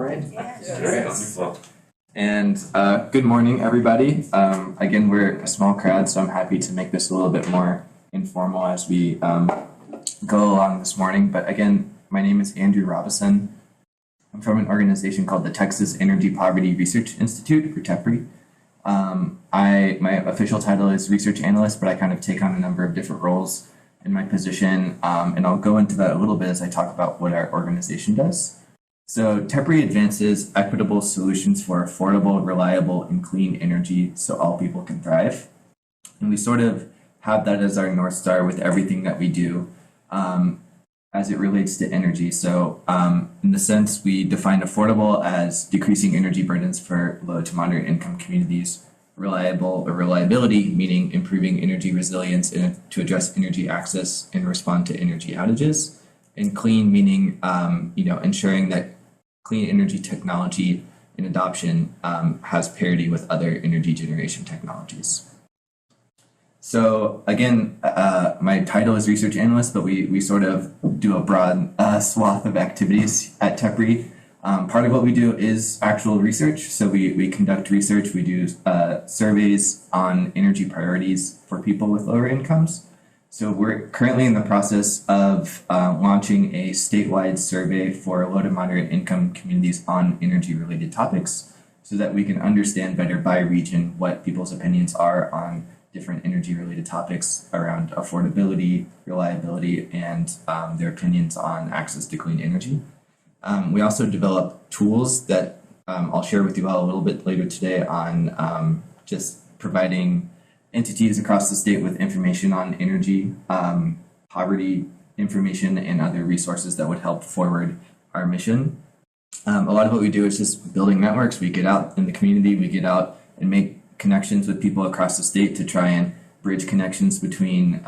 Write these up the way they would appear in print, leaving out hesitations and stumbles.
Right. Yeah. Wonderful. And good morning, everybody. Again, we're a small crowd, so I'm happy to make this a little bit more informal as we go along this morning. But again, my name is Andrew Robison. I'm from an organization called the Texas Energy Poverty Research Institute, or TEPRI. My official title is research analyst, but I kind of take on a number of different roles in my position, and I'll go into that a little bit as I talk about what our organization does. So TEPRI advances equitable solutions for affordable, reliable, and clean energy so all people can thrive. And we sort of have that as our North Star with everything that we do as it relates to energy. So in the sense, we define affordable as decreasing energy burdens for low to moderate income communities, reliable or reliability, meaning improving energy resilience to address energy access and respond to energy outages, and clean, meaning ensuring that clean energy technology and adoption has parity with other energy generation technologies. So again, my title is research analyst, but we sort of do a broad swath of activities at TEPRI. Part of what we do is actual research. So we conduct research, we do surveys on energy priorities for people with lower incomes. So we're currently in the process of launching a statewide survey for low to moderate income communities on energy related topics so that we can understand better by region what people's opinions are on different energy related topics around affordability, reliability, and their opinions on access to clean energy. We also develop tools that I'll share with you all a little bit later today on just providing entities across the state with information on energy, poverty information, and other resources that would help forward our mission. A lot of what we do is just building networks. We get out in the community, we get out and make connections with people across the state to try and bridge connections between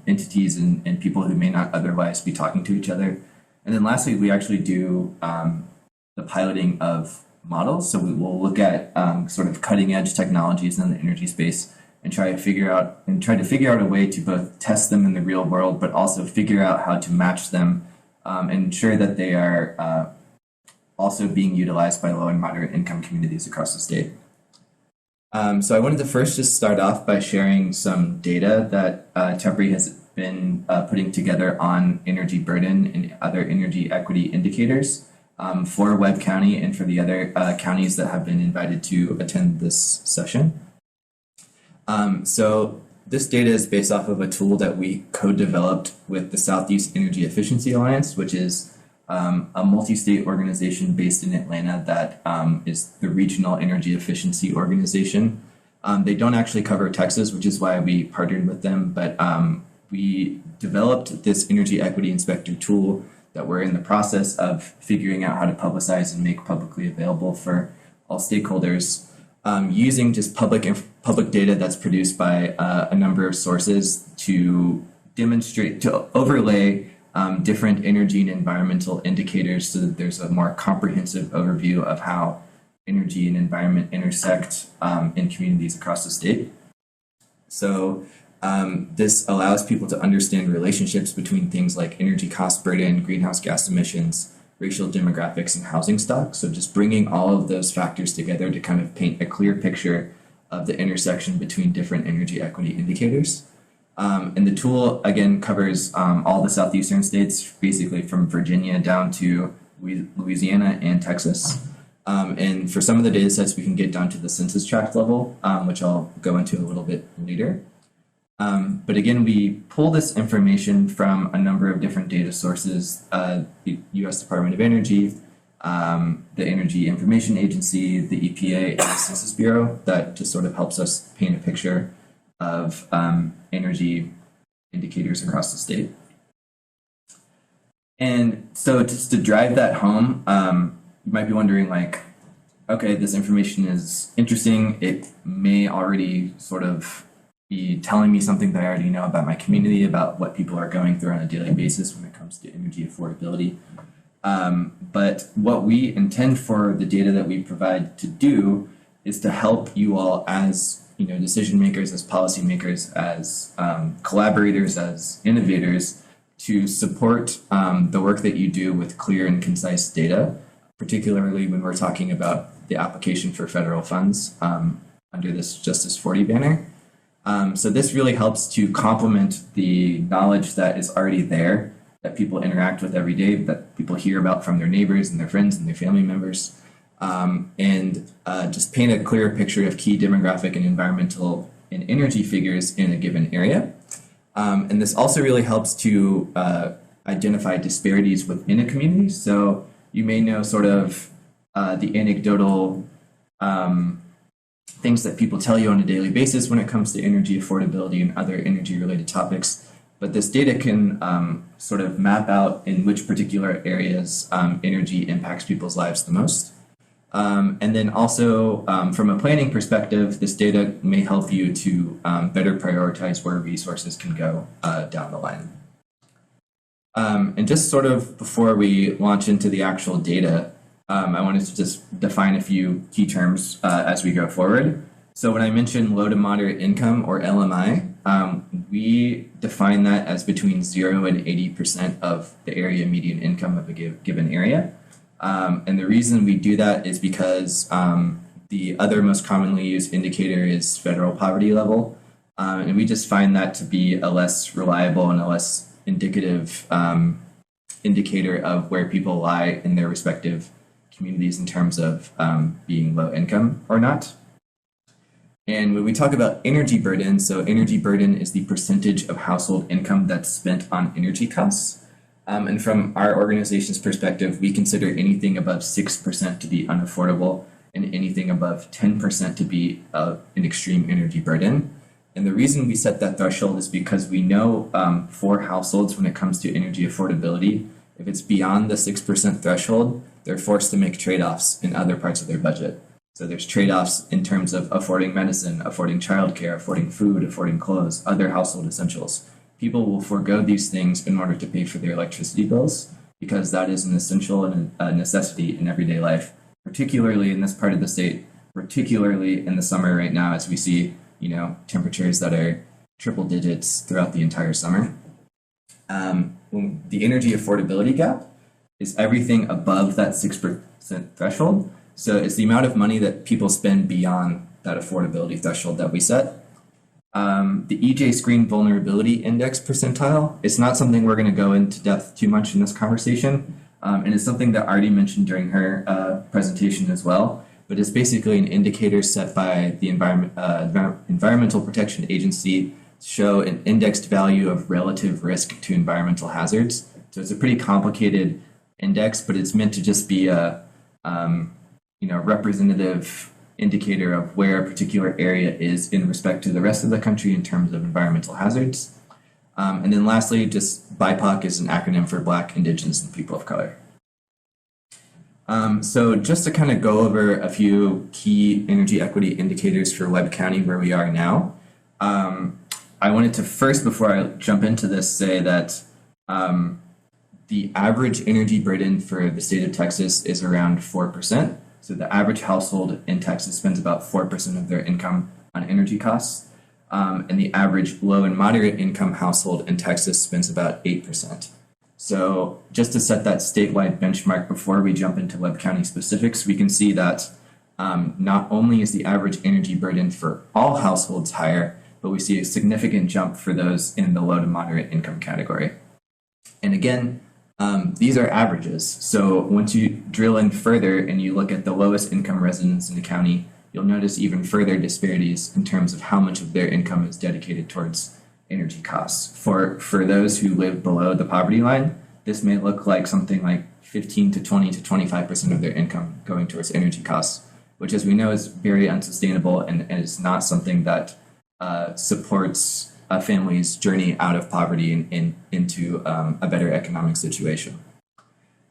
entities and people who may not otherwise be talking to each other. And then lastly, we actually do the piloting of models. So we will look at sort of cutting edge technologies in the energy space and try to figure out a way to both test them in the real world, but also figure out how to match them and ensure that they are also being utilized by low and moderate income communities across the state. So I wanted to first just start off by sharing some data that TEPRI has been putting together on energy burden and other energy equity indicators for Webb County and for the other counties that have been invited to attend this session. So this data is based off of a tool that we co-developed with the Southeast Energy Efficiency Alliance, which is a multi-state organization based in Atlanta that is the Regional Energy Efficiency Organization. They don't actually cover Texas, which is why we partnered with them, but we developed this energy equity inspector tool that we're in the process of figuring out how to publicize and make publicly available for all stakeholders using just public data that's produced by a number of sources to overlay different energy and environmental indicators so that there's a more comprehensive overview of how energy and environment intersect in communities across the state. So this allows people to understand relationships between things like energy cost burden, greenhouse gas emissions, racial demographics, and housing stock. So just bringing all of those factors together to kind of paint a clear picture of the intersection between different energy equity indicators. And the tool, again, covers all the southeastern states, basically from Virginia down to Louisiana and Texas. And for some of the data sets, we can get down to the census tract level, which I'll go into a little bit later. But again, we pull this information from a number of different data sources, the U.S. Department of Energy, the Energy Information Agency, the EPA, and the Census Bureau. That just sort of helps us paint a picture of energy indicators across the state. And so just to drive that home, you might be wondering, like, okay, this information is interesting. It may already sort of be telling me something that I already know about my community, about what people are going through on a daily basis when it comes to energy affordability. But what we intend for the data that we provide to do is to help you all as decision makers, as policymakers, as collaborators, as innovators, to support the work that you do with clear and concise data particularly when we're talking about the application for federal funds under this Justice 40 banner. So this really helps to complement the knowledge that is already there, that people interact with every day, that people hear about from their neighbors and their friends and their family members, and just paint a clearer picture of key demographic and environmental and energy figures in a given area. And this also really helps to identify disparities within a community. So you may know sort of the anecdotal things that people tell you on a daily basis when it comes to energy affordability and other energy related topics. But this data can sort of map out in which particular areas energy impacts people's lives the most. And then also from a planning perspective, this data may help you to better prioritize where resources can go down the line. And just sort of before we launch into the actual data, I wanted to just define a few key terms as we go forward. So when I mentioned low to moderate income, or LMI, we define that as between 0 and 80% of the area median income of a given area. And the reason we do that is because the other most commonly used indicator is federal poverty level. And we just find that to be a less reliable and a less indicative indicator of where people lie in their respective communities in terms of being low income or not. And when we talk about energy burden, so energy burden is the percentage of household income that's spent on energy costs. And from our organization's perspective, we consider anything above 6% to be unaffordable and anything above 10% to be an extreme energy burden. And the reason we set that threshold is because we know for households, when it comes to energy affordability, if it's beyond the 6% threshold, they're forced to make trade-offs in other parts of their budget. So there's trade-offs in terms of affording medicine, affording childcare, affording food, affording clothes, other household essentials. People will forego these things in order to pay for their electricity bills because that is an essential and a necessity in everyday life, particularly in this part of the state, particularly in the summer right now as we see, temperatures that are triple digits throughout the entire summer. The energy affordability gap is everything above that 6% threshold. So it's the amount of money that people spend beyond that affordability threshold that we set. The EJ Screen Vulnerability Index percentile is not something we're going to go into depth too much in this conversation, and it's something that Artie mentioned during her presentation as well, but it's basically an indicator set by the Environmental Protection Agency to show an indexed value of relative risk to environmental hazards. So it's a pretty complicated index, but it's meant to just be a representative indicator of where a particular area is in respect to the rest of the country in terms of environmental hazards. And then lastly, just BIPOC is an acronym for Black, Indigenous, and People of Color. So just to kind of go over a few key energy equity indicators for Webb County where we are now, I wanted to first, before I jump into this, say that the average energy burden for the state of Texas is around 4%. So the average household in Texas spends about 4% of their income on energy costs. And the average low and moderate income household in Texas spends about 8%. So just to set that statewide benchmark before we jump into Webb County specifics, we can see that not only is the average energy burden for all households higher, but we see a significant jump for those in the low to moderate income category. And again, these are averages. So once you drill in further and you look at the lowest income residents in the county, you'll notice even further disparities in terms of how much of their income is dedicated towards energy costs. For those who live below the poverty line, this may look like something like 15 to 20 to 25% of their income going towards energy costs, which, as we know, is very unsustainable and is not something that supports a family's journey out of poverty and into a better economic situation.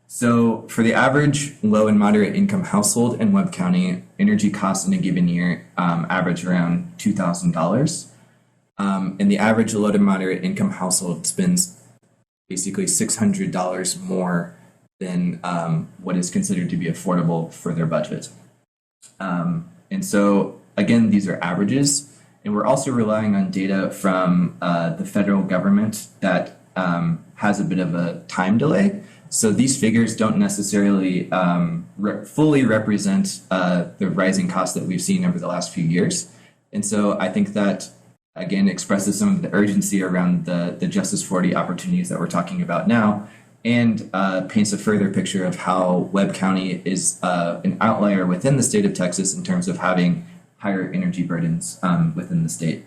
So for the average low and moderate income household in Webb County, energy costs in a given year average around $2,000. And the average low to moderate income household spends basically $600 more than what is considered to be affordable for their budget. And so, again, these are averages. And we're also relying on data from the federal government that has a bit of a time delay. So these figures don't necessarily fully represent the rising costs that we've seen over the last few years. And so I think that, again, expresses some of the urgency around the Justice 40 opportunities that we're talking about now, and paints a further picture of how Webb County is an outlier within the state of Texas in terms of having higher energy burdens within the state.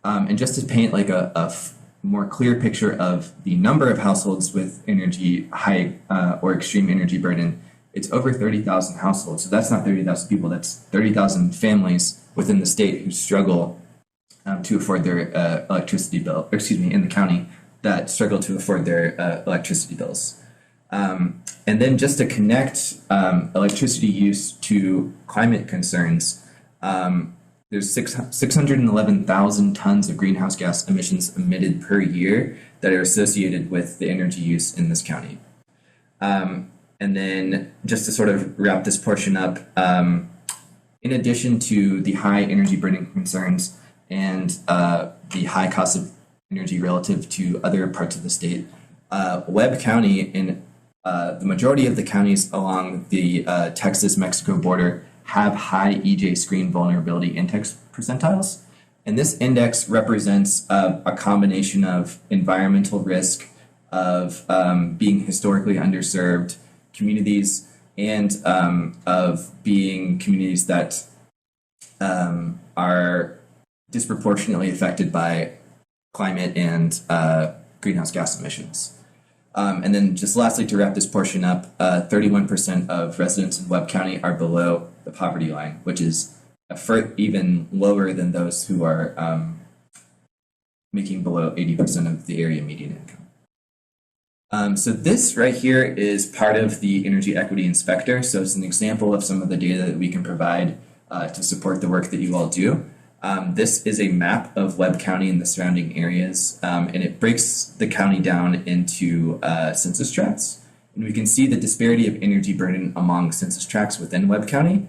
And just to paint like a more clear picture of the number of households with energy high or extreme energy burden, it's over 30,000 households. So that's not 30,000 people, that's 30,000 families within the state who struggle to afford their electricity bill, or excuse me, in the county that struggle to afford their electricity bills. And then just to connect electricity use to climate concerns, there's 611,000 tons of greenhouse gas emissions emitted per year that are associated with the energy use in this county. And then just to sort of wrap this portion up, in addition to the high energy burning concerns and the high cost of energy relative to other parts of the state, Webb County and the majority of the counties along the Texas-Mexico border have high EJ screen vulnerability index percentiles. And this index represents a combination of environmental risk, of being historically underserved communities, and of being communities that are disproportionately affected by climate and greenhouse gas emissions. And then just lastly, to wrap this portion up, 31% of residents in Webb County are below the poverty line, which is even lower than those who are making below 80% of the area median income. So this right here is part of the Energy Equity Inspector. So it's an example of some of the data that we can provide to support the work that you all do. This is a map of Webb County and the surrounding areas, and it breaks the county down into census tracts. And we can see the disparity of energy burden among census tracts within Webb County.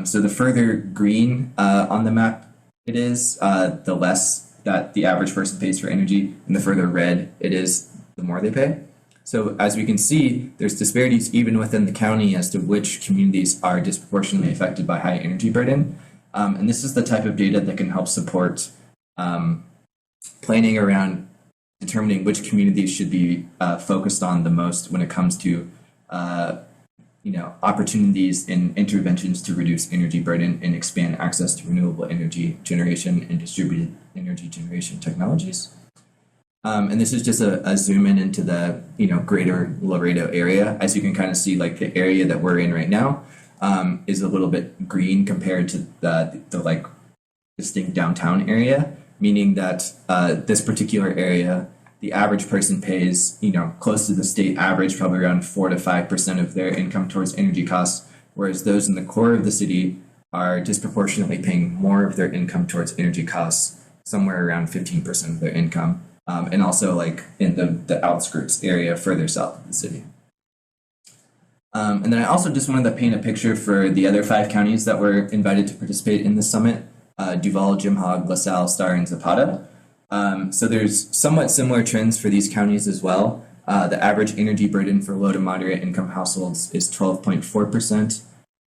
So the further green on the map it is, the less that the average person pays for energy, and the further red it is, the more they pay. So as we can see, there's disparities even within the county as to which communities are disproportionately affected by high energy burden. And this is the type of data that can help support planning around determining which communities should be focused on the most when it comes to opportunities and interventions to reduce energy burden and expand access to renewable energy generation and distributed energy generation technologies. And this is just a zoom in into the greater Laredo area. As you can kind of see, like the area that we're in right now is a little bit green compared to the like distinct downtown area, meaning that this particular area, the average person pays close to the state average, probably around 4 to 5% of their income towards energy costs, whereas those in the core of the city are disproportionately paying more of their income towards energy costs, somewhere around 15% of their income. And also like in the outskirts area further south of the city. And then I also just wanted to paint a picture for the other 5 counties that were invited to participate in this summit, Duval, Jim Hogg, LaSalle, Starr, and Zapata. So there's somewhat similar trends for these counties as well. The average energy burden for low to moderate income households is 12.4%.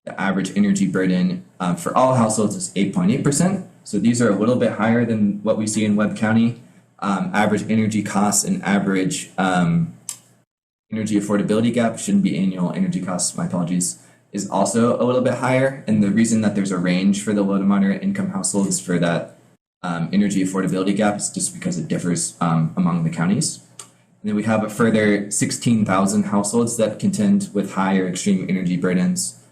The average energy burden for all households is 8.8%. So these are a little bit higher than what we see in Webb County. Average energy costs and average energy affordability gap, shouldn't be annual energy costs, my apologies, is also a little bit higher. And the reason that there's a range for the low to moderate income households for that energy affordability gap is just because it differs among the counties. And then we have a further 16,000 households that contend with high or extreme energy burdens,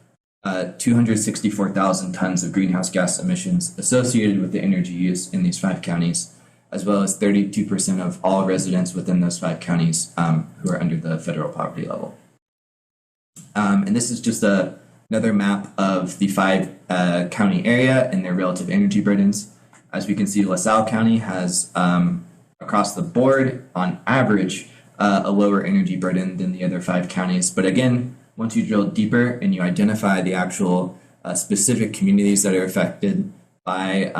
264,000 tons of greenhouse gas emissions associated with the energy use in these 5 counties, as well as 32% of all residents within those 5 counties who are under the federal poverty level. And this is just another map of the 5 county area and their relative energy burdens. As we can see, LaSalle County has, across the board, on average, a lower energy burden than the other 5 counties. But again, once you drill deeper and you identify the actual specific communities that are affected by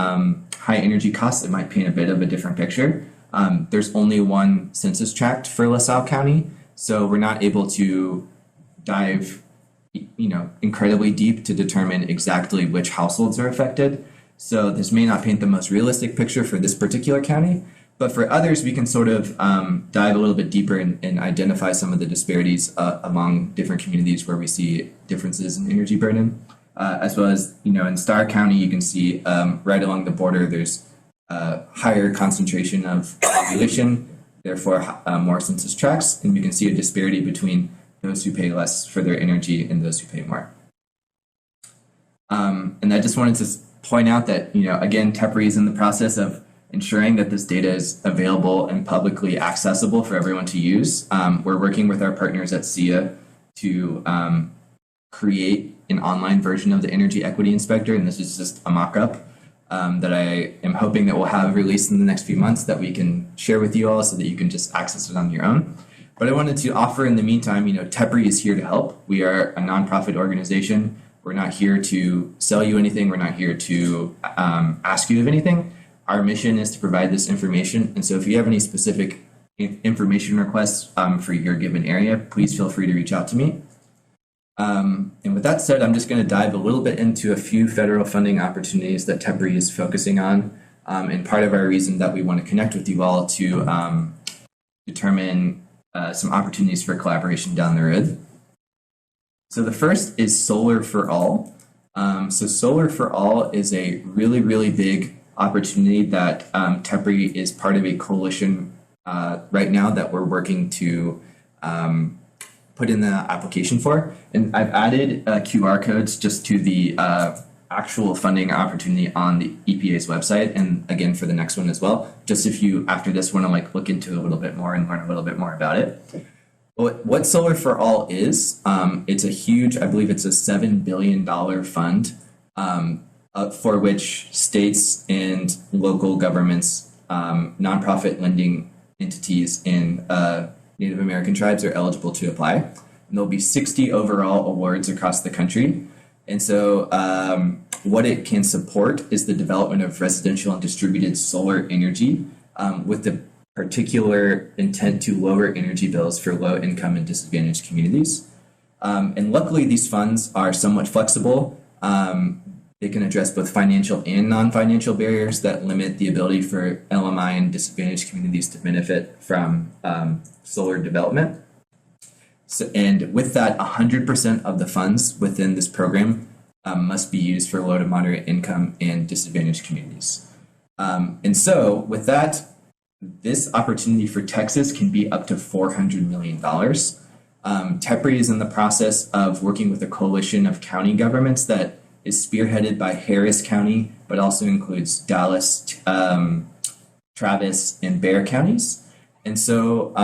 high energy costs, it might paint a bit of a different picture. There's only one census tract for LaSalle County, So we're not able to dive, incredibly deep to determine exactly which households are affected. So this may not paint the most realistic picture for this particular county, but for others, we can sort of dive a little bit deeper and identify some of the disparities among different communities where we see differences in energy burden. As well as, in Starr County, you can see right along the border, there's a higher concentration of population, therefore more census tracts, and you can see a disparity between those who pay less for their energy and those who pay more. And I just wanted to point out that, again, TEPRI is in the process of ensuring that this data is available and publicly accessible for everyone to use. We're working with our partners at SIA to create an online version of the Energy Equity Inspector, and this is just a mock-up that I am hoping that we'll have released in the next few months that we can share with you all so that you can just access it on your own. But I wanted to offer in the meantime, TEPRI is here to help. We are a nonprofit organization. We're not here to sell you anything. We're not here to ask you of anything. Our mission is to provide this information. And so if you have any specific information requests for your given area, please feel free to reach out to me. And with that said, I'm just going to dive a little bit into a few federal funding opportunities that TEPRI is focusing on. And part of our reason that we want to connect with you all to determine some opportunities for collaboration down the road. So the first is Solar for All. So Solar for All is a really, really big opportunity that TEPRI is part of a coalition right now that we're working to put in the application for. And I've added QR codes just to the actual funding opportunity on the EPA's website, and again for the next one as well, just if you after this want to look into it a little bit more and learn a little bit more about it. What Solar for All is, it's a huge, I believe it's a $7 billion fund for which states and local governments, nonprofit lending entities, and Native American tribes are eligible to apply. And there'll be 60 overall awards across the country. And so what it can support is the development of residential and distributed solar energy with the particular intent to lower energy bills for low income and disadvantaged communities. And luckily, these funds are somewhat flexible. They can address both financial and non-financial barriers that limit the ability for LMI and disadvantaged communities to benefit from solar development. So, and with that, 100% of the funds within this program must be used for low to moderate income and disadvantaged communities. And so with that, this opportunity for Texas can be up to $400 million. TEPRI is in the process of working with a coalition of county governments that is spearheaded by Harris County, but also includes Dallas, Travis, and Bexar counties. And so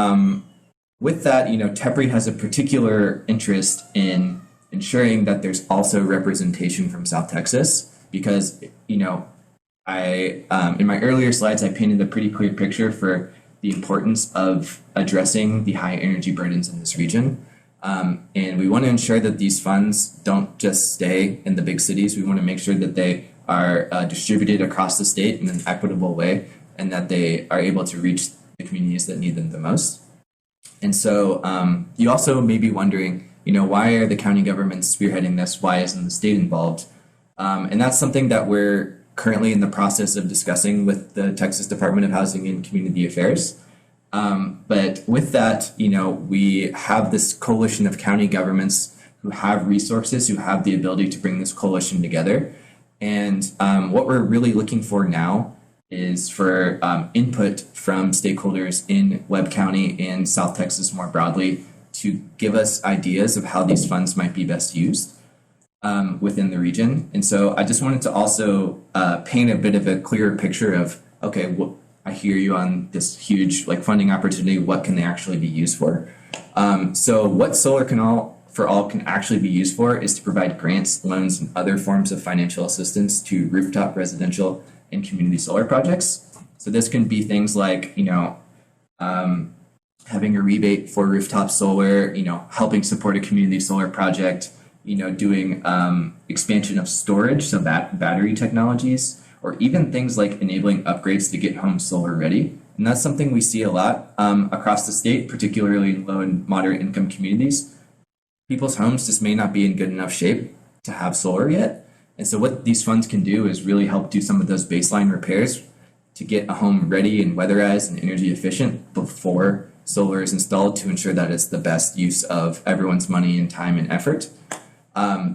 with that, TEPRI has a particular interest in ensuring that there's also representation from South Texas because, I in my earlier slides, I painted a pretty clear picture for the importance of addressing the high energy burdens in this region. And we want to ensure that these funds don't just stay in the big cities. We want to make sure that they are distributed across the state in an equitable way and that they are able to reach the communities that need them the most. And so you also may be wondering, why are the county governments spearheading this? Why isn't the state involved? And that's something that we're currently in the process of discussing with the Texas Department of Housing and Community Affairs. But with that, we have this coalition of county governments who have resources, who have the ability to bring this coalition together. And what we're really looking for now is for input from stakeholders in Webb County and South Texas more broadly to give us ideas of how these funds might be best used within the region. And so I just wanted to also paint a bit of a clearer picture of, okay, I hear you on this huge funding opportunity. What can they actually be used for? So what Solar for All can actually be used for is to provide grants, loans, and other forms of financial assistance to rooftop residential and community solar projects. So this can be things like, having a rebate for rooftop solar, helping support a community solar project, doing expansion of storage, so battery technologies, or even things like enabling upgrades to get homes solar ready. And that's something we see a lot across the state, particularly in low and moderate income communities. People's homes just may not be in good enough shape to have solar yet. And so what these funds can do is really help do some of those baseline repairs to get a home ready and weatherized and energy efficient before solar is installed, to ensure that it's the best use of everyone's money and time and effort.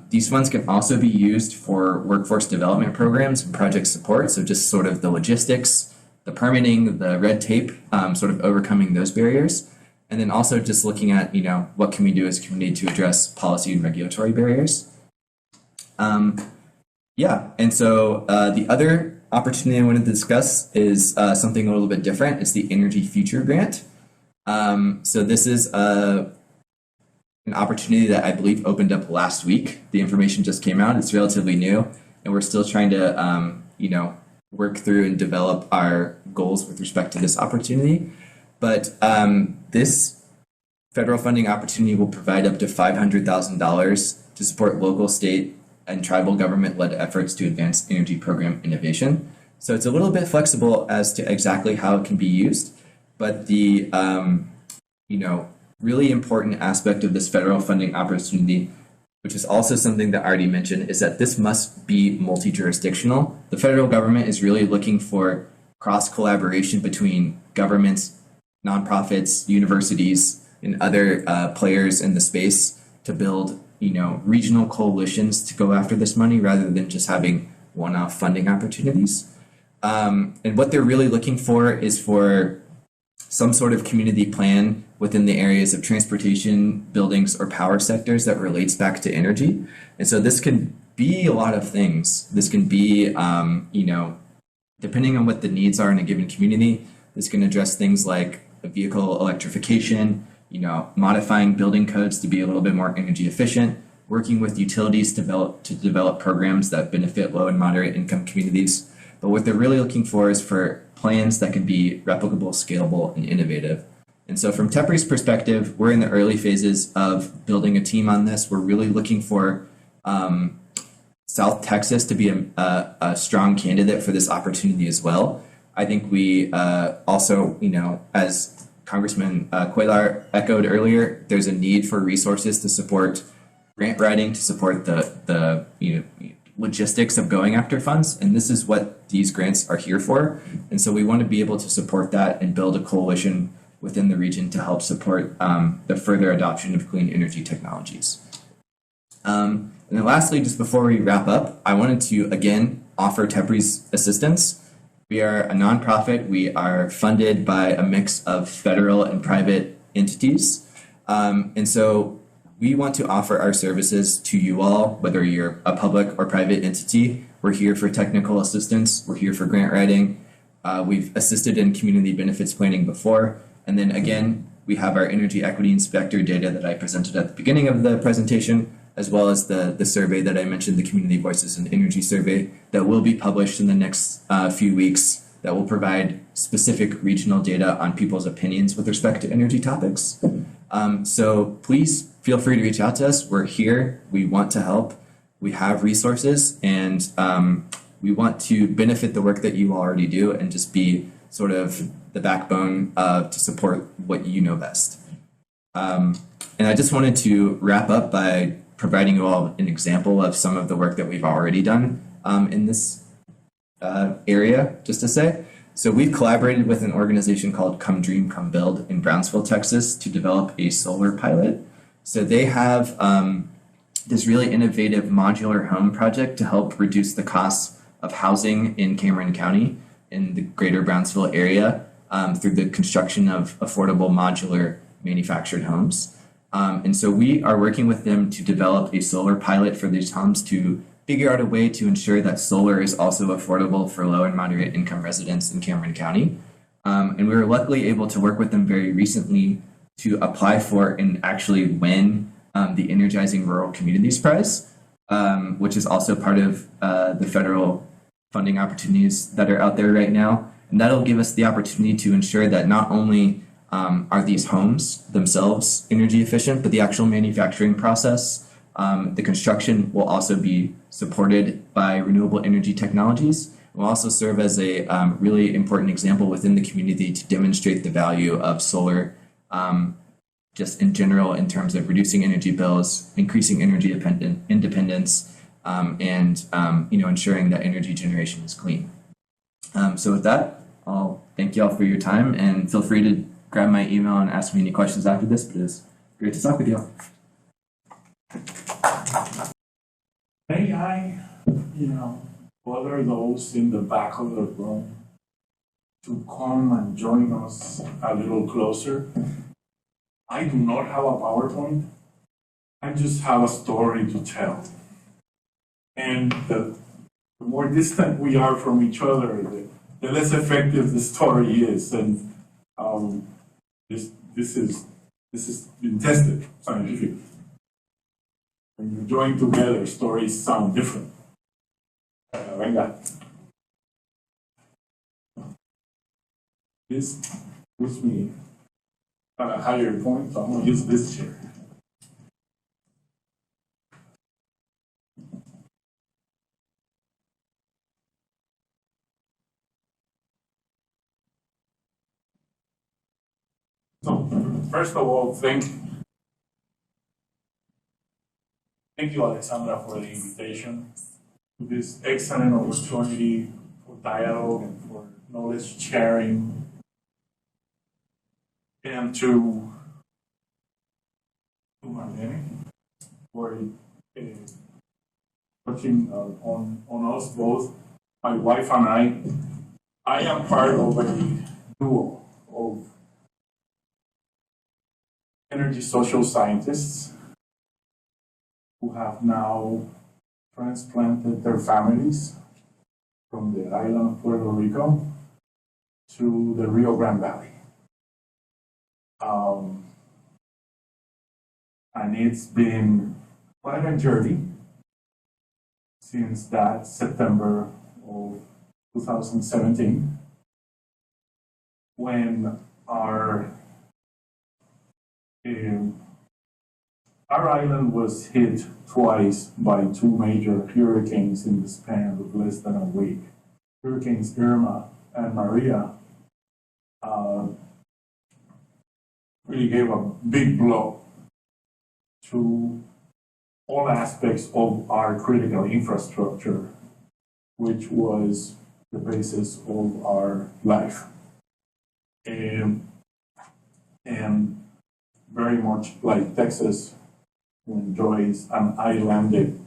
These funds can also be used for workforce development programs and project support. So just sort of the logistics, the permitting, the red tape, sort of overcoming those barriers. And then also just looking at, what can we do as a community to address policy and regulatory barriers. And so the other opportunity I wanted to discuss is something a little bit different. It's the Energy Future Grant. So this is an opportunity that I believe opened up last week. The information just came out. It's relatively new, and we're still trying to, work through and develop our goals with respect to this opportunity. But this federal funding opportunity will provide up to $500,000 to support local, state, and tribal government-led efforts to advance energy program innovation. So it's a little bit flexible as to exactly how it can be used, but the really important aspect of this federal funding opportunity, which is also something that I already mentioned, is that this must be multi-jurisdictional. The federal government is really looking for cross-collaboration between governments, nonprofits, universities, and other players in the space to build regional coalitions to go after this money, rather than just having one-off funding opportunities. And what they're really looking for is for some sort of community plan within the areas of transportation, buildings, or power sectors that relates back to energy. And so this can be a lot of things. This can be, depending on what the needs are in a given community, this can address things like vehicle electrification, modifying building codes to be a little bit more energy efficient, working with utilities to develop programs that benefit low and moderate income communities. But what they're really looking for is for plans that can be replicable, scalable, and innovative. And so from TEPRI's perspective, we're in the early phases of building a team on this. We're really looking for South Texas to be a strong candidate for this opportunity as well. I think we also, as Congressman Cuellar echoed earlier, there's a need for resources to support grant writing, to support the logistics of going after funds, and this is what these grants are here for. And so we want to be able to support that and build a coalition within the region to help support the further adoption of clean energy technologies. And then lastly, just before we wrap up, I wanted to again offer TEPRI's assistance. We are a nonprofit. We are funded by a mix of federal and private entities. And so we want to offer our services to you all, whether you're a public or private entity. We're here for technical assistance. We're here for grant writing. We've assisted in community benefits planning before. And then again, we have our energy equity inspector data that I presented at the beginning of the presentation, as well as the survey that I mentioned, the Community Voices and Energy Survey, that will be published in the next few weeks, that will provide specific regional data on people's opinions with respect to energy topics. So please feel free to reach out to us. We're here. We want to help. We have resources, and we want to benefit the work that you already do and just be sort of the backbone to support what you know best. And I just wanted to wrap up by providing you all an example of some of the work that we've already done in this area, just to say. So we've collaborated with an organization called Come Dream, Come Build in Brownsville, Texas, to develop a solar pilot. So they have this really innovative modular home project to help reduce the costs of housing in Cameron County in the greater Brownsville area through the construction of affordable modular manufactured homes. And so we are working with them to develop a solar pilot for these homes to figure out a way to ensure that solar is also affordable for low and moderate income residents in Cameron County. And we were luckily able to work with them very recently to apply for and actually win the Energizing Rural Communities Prize, which is also part of the federal funding opportunities that are out there right now. And that'll give us the opportunity to ensure that not only are these homes themselves energy efficient, but the actual manufacturing process, the construction will also be supported by renewable energy technologies. will also serve as a really important example within the community to demonstrate the value of solar just in general in terms of reducing energy bills, increasing energy independence, and ensuring that energy generation is clean. So with that, I'll thank you all for your time, and feel free to grab my email and ask me any questions after this, but it's great to talk with you all. May I, bother those in the back of the room to come and join us a little closer? I do not have a PowerPoint. I just have a story to tell. And the more distant we are from each other, the less effective the story is. And this is been tested scientifically. When you join together, stories sound different. Venga. This puts me at a higher point, so I'm going to use this chair. So, first of all, thank you, Alexandra, for the invitation to this excellent opportunity for dialogue and for knowledge sharing, and to Marlene for touching on us both. My wife and I am part of a duo of energy social scientists who have now transplanted their families from the island of Puerto Rico to the Rio Grande Valley. And it's been quite a journey since that September of 2017, when our island was hit twice by two major hurricanes in the span of less than a week. Hurricanes Irma and Maria really gave a big blow to all aspects of our critical infrastructure, which was the basis of our life. And very much like Texas, who enjoys an islanded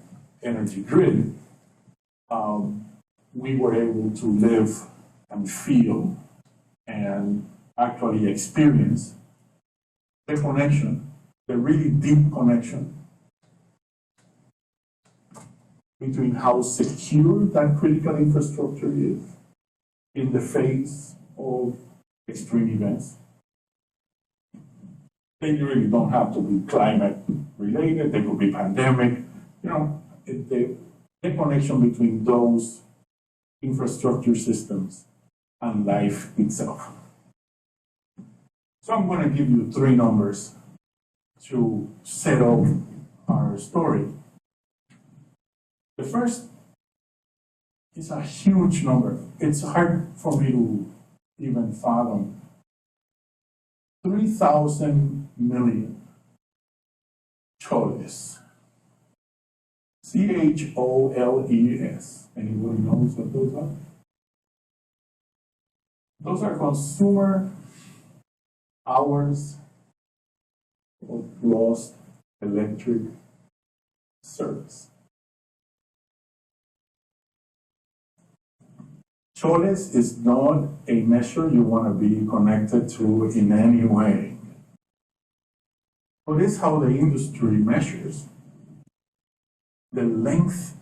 energy grid, we were able to live and feel and actually experience the connection, the really deep connection between how secure that critical infrastructure is in the face of extreme events. They really don't have to be climate related, they could be pandemic, the connection between those infrastructure systems and life itself. So I'm going to give you three numbers to set up our story. The first is a huge number. It's hard for me to even fathom. 3,000 million choles. CHOLES. Anybody knows what those are? Those are consumer hours of lost electric service. Choles is not a measure you want to be connected to in any way. But it's how the industry measures the length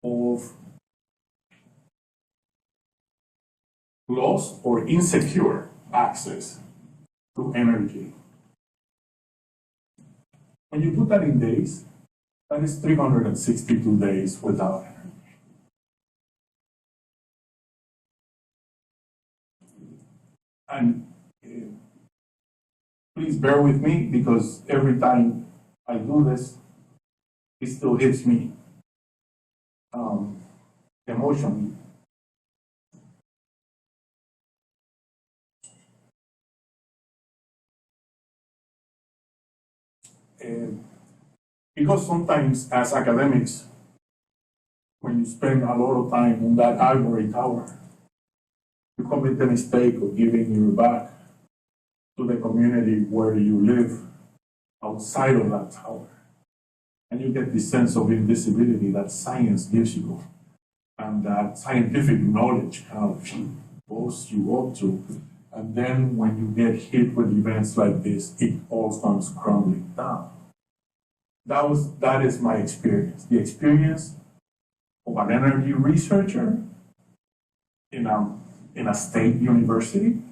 of lost or insecure access to energy. When you put that in days, that is 362 days without energy. And please bear with me, because every time I do this, it still hits me emotionally. Because sometimes as academics, when you spend a lot of time on that ivory tower, you commit the mistake of giving your back to the community where you live outside of that tower. And you get this sense of invisibility that science gives you and that scientific knowledge kind of boasts you up to. And then when you get hit with events like this, it all comes crumbling down. That is my experience. The experience of an energy researcher in a state university,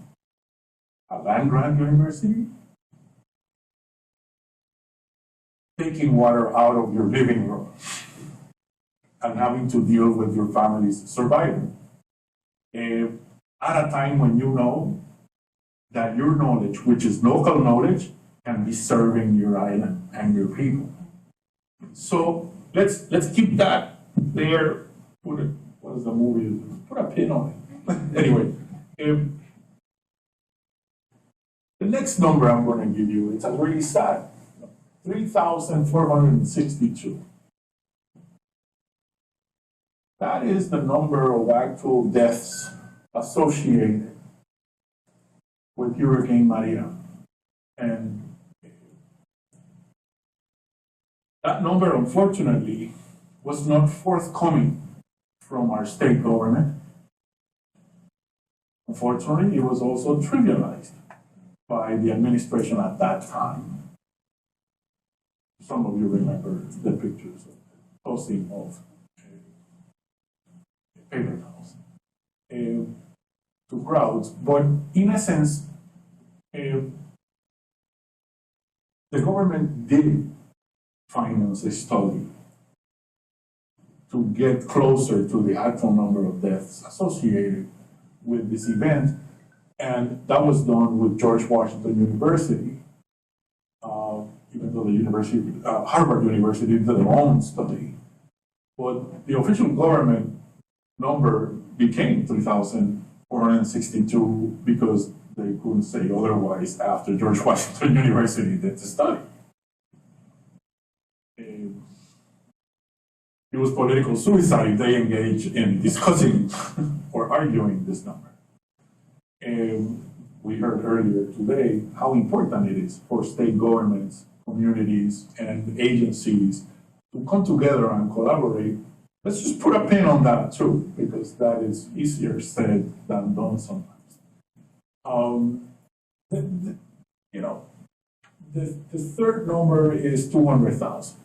a land-grant university, taking water out of your living room and having to deal with your family's survival. At a time when you know that your knowledge, which is local knowledge, can be serving your island and your people. So let's keep that there. What is the movie? Put a pin on it. Anyway, the next number I'm going to give you, it's a really sad, 3,462. That is the number of actual deaths associated with Hurricane Maria. And that number, unfortunately, was not forthcoming from our state government. Unfortunately, it was also trivialized by the administration at that time. Some of you remember the pictures of tossing of paper towels to crowds. But in essence, the government did finance a study to get closer to the actual number of deaths associated with this event. And that was done with George Washington University, even though the university, Harvard University did their own study. But the official government number became 3,462 because they couldn't say otherwise after George Washington University did the study. It was political suicide if they engaged in discussing or arguing this number. We heard earlier today how important it is for state governments, communities, and agencies to come together and collaborate. Let's just put a pin on that too, because that is easier said than done sometimes. The third number is 200,000.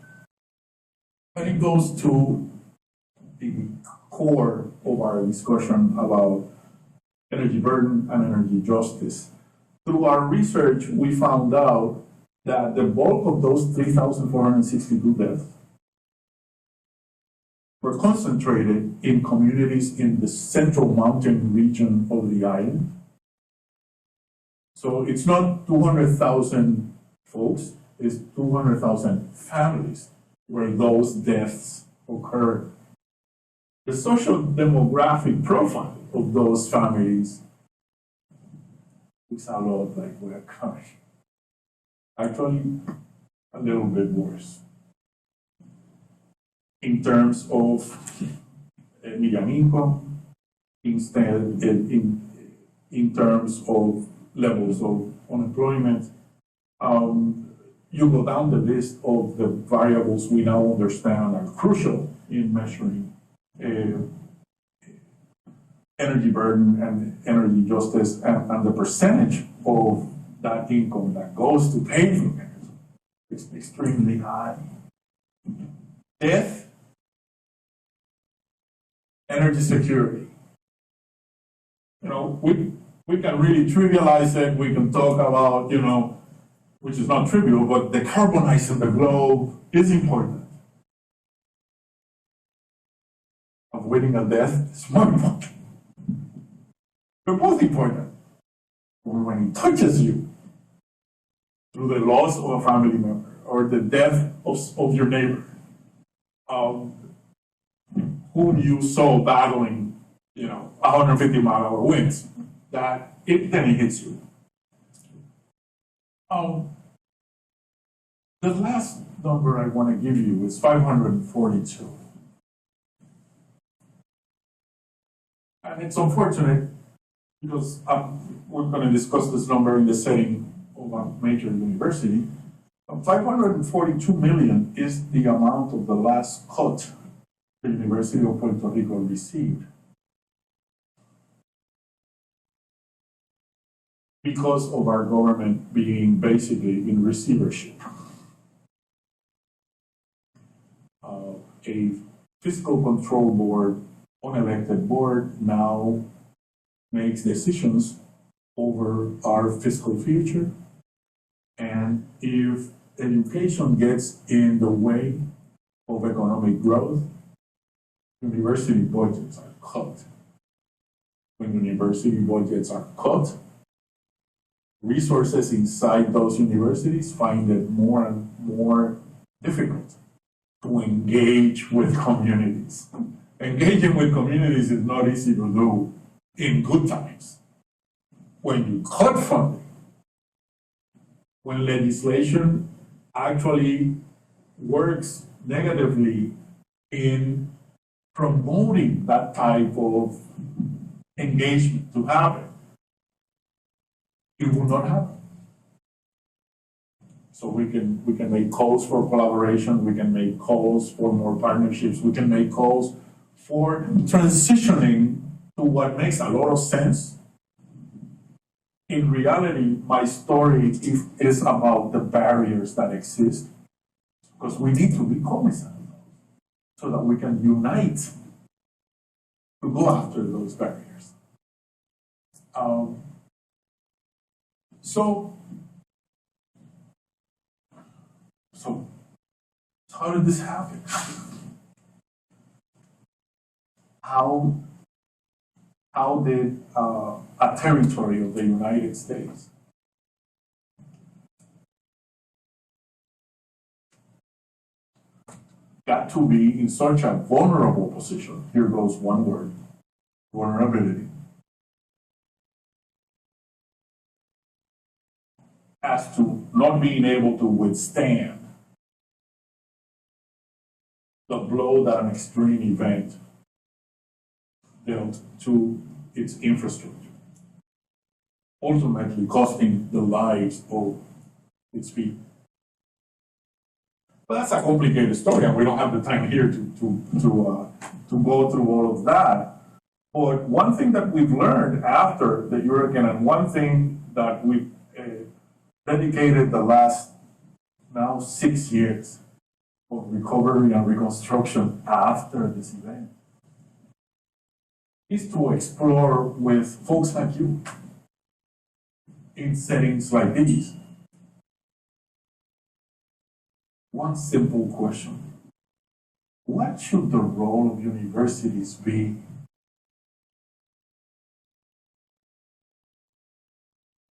And it goes to the core of our discussion about energy burden and energy justice. Through our research, we found out that the bulk of those 3,462 deaths were concentrated in communities in the central mountain region of the island. So it's not 200,000 folks, it's 200,000 families where those deaths occurred. The social demographic profile of those families looks a lot like we're coming. Actually, a little bit worse. In terms of median income, instead in terms of levels of unemployment, you go down the list of the variables we now understand are crucial in measuring energy burden and energy justice and the percentage of that income that goes to pay for it. It's extremely high. Death, energy security. We can really trivialize it. We can talk about, which is not trivial, but decarbonizing the globe is important. Avoiding a death is more important. They're both important. But when it touches you, through the loss of a family member or the death of your neighbor, whom you saw battling, 150-mile-an-hour winds, then it hits you. The last number I want to give you is 542. And it's unfortunate because we're going to discuss this number in the setting of a major university. 542 million is the amount of the last cut the University of Puerto Rico received, because of our government being basically in receivership. A fiscal control board, unelected board, now makes decisions over our fiscal future. And if education gets in the way of economic growth, university budgets are cut. When university budgets are cut, resources inside those universities find it more and more difficult to engage with communities. Engaging with communities is not easy to do in good times. When you cut funding, when legislation actually works negatively in promoting that type of engagement to happen, it will not happen. So we can make calls for collaboration, we can make calls for more partnerships, we can make calls for transitioning to what makes a lot of sense. In reality, my story is about the barriers that exist, because we need to be cognizant of those so that we can unite to go after those barriers. So how did this happen? How did a territory of the United States got to be in such a vulnerable position? Here goes one word: vulnerability. As to not being able to withstand the blow that an extreme event dealt to its infrastructure, ultimately costing the lives of its people. But that's a complicated story, and we don't have the time here to go through all of that. But one thing that we've learned after the hurricane, and one thing that we've dedicated the last now 6 years of recovery and reconstruction after this event, is to explore with folks like you in settings like these one simple question: what should the role of universities be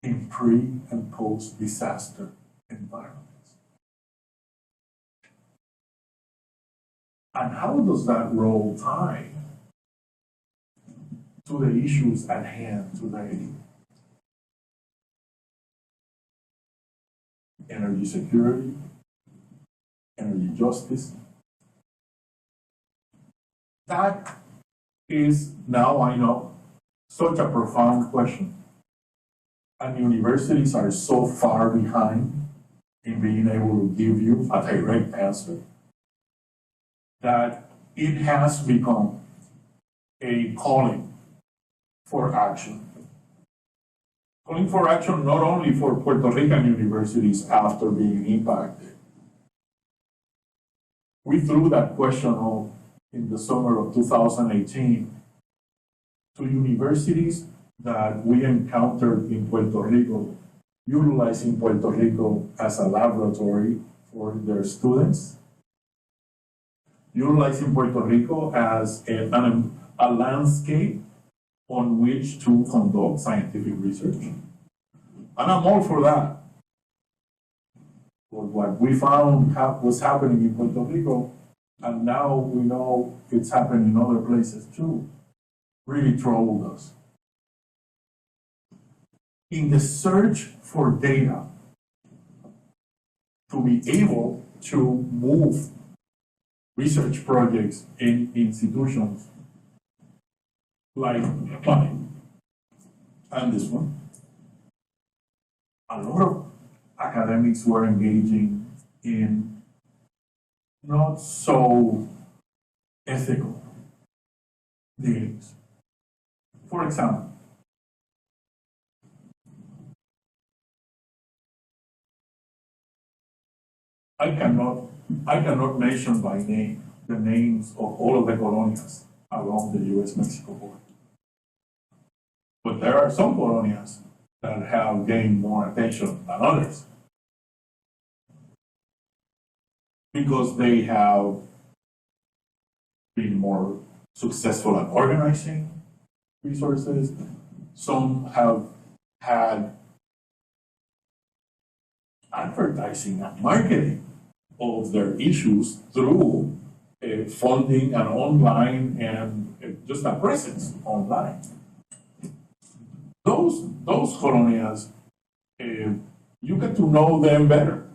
in pre- and post-disaster environments? And how does that role tie to the issues at hand today? Energy security, energy justice. That is, now I know, such a profound question. And universities are so far behind in being able to give you a direct answer that it has become a calling for action. Calling for action not only for Puerto Rican universities after being impacted. We threw that question out in the summer of 2018 to universities that we encountered in Puerto Rico, utilizing Puerto Rico as a laboratory for their students, utilizing Puerto Rico as a landscape on which to conduct scientific research. And I'm all for that. But what we found was happening in Puerto Rico, and now we know it's happening in other places too, really troubled us. In the search for data to be able to move research projects in institutions like mine and this one. A lot of academics were engaging in not so ethical dealings. For example, I cannot mention by name the names of all of the colonias along the US-Mexico border. But there are some colonias that have gained more attention than others because they have been more successful at organizing resources. Some have had advertising and marketing of their issues through funding and online and just a presence online. Those colonias, you get to know them better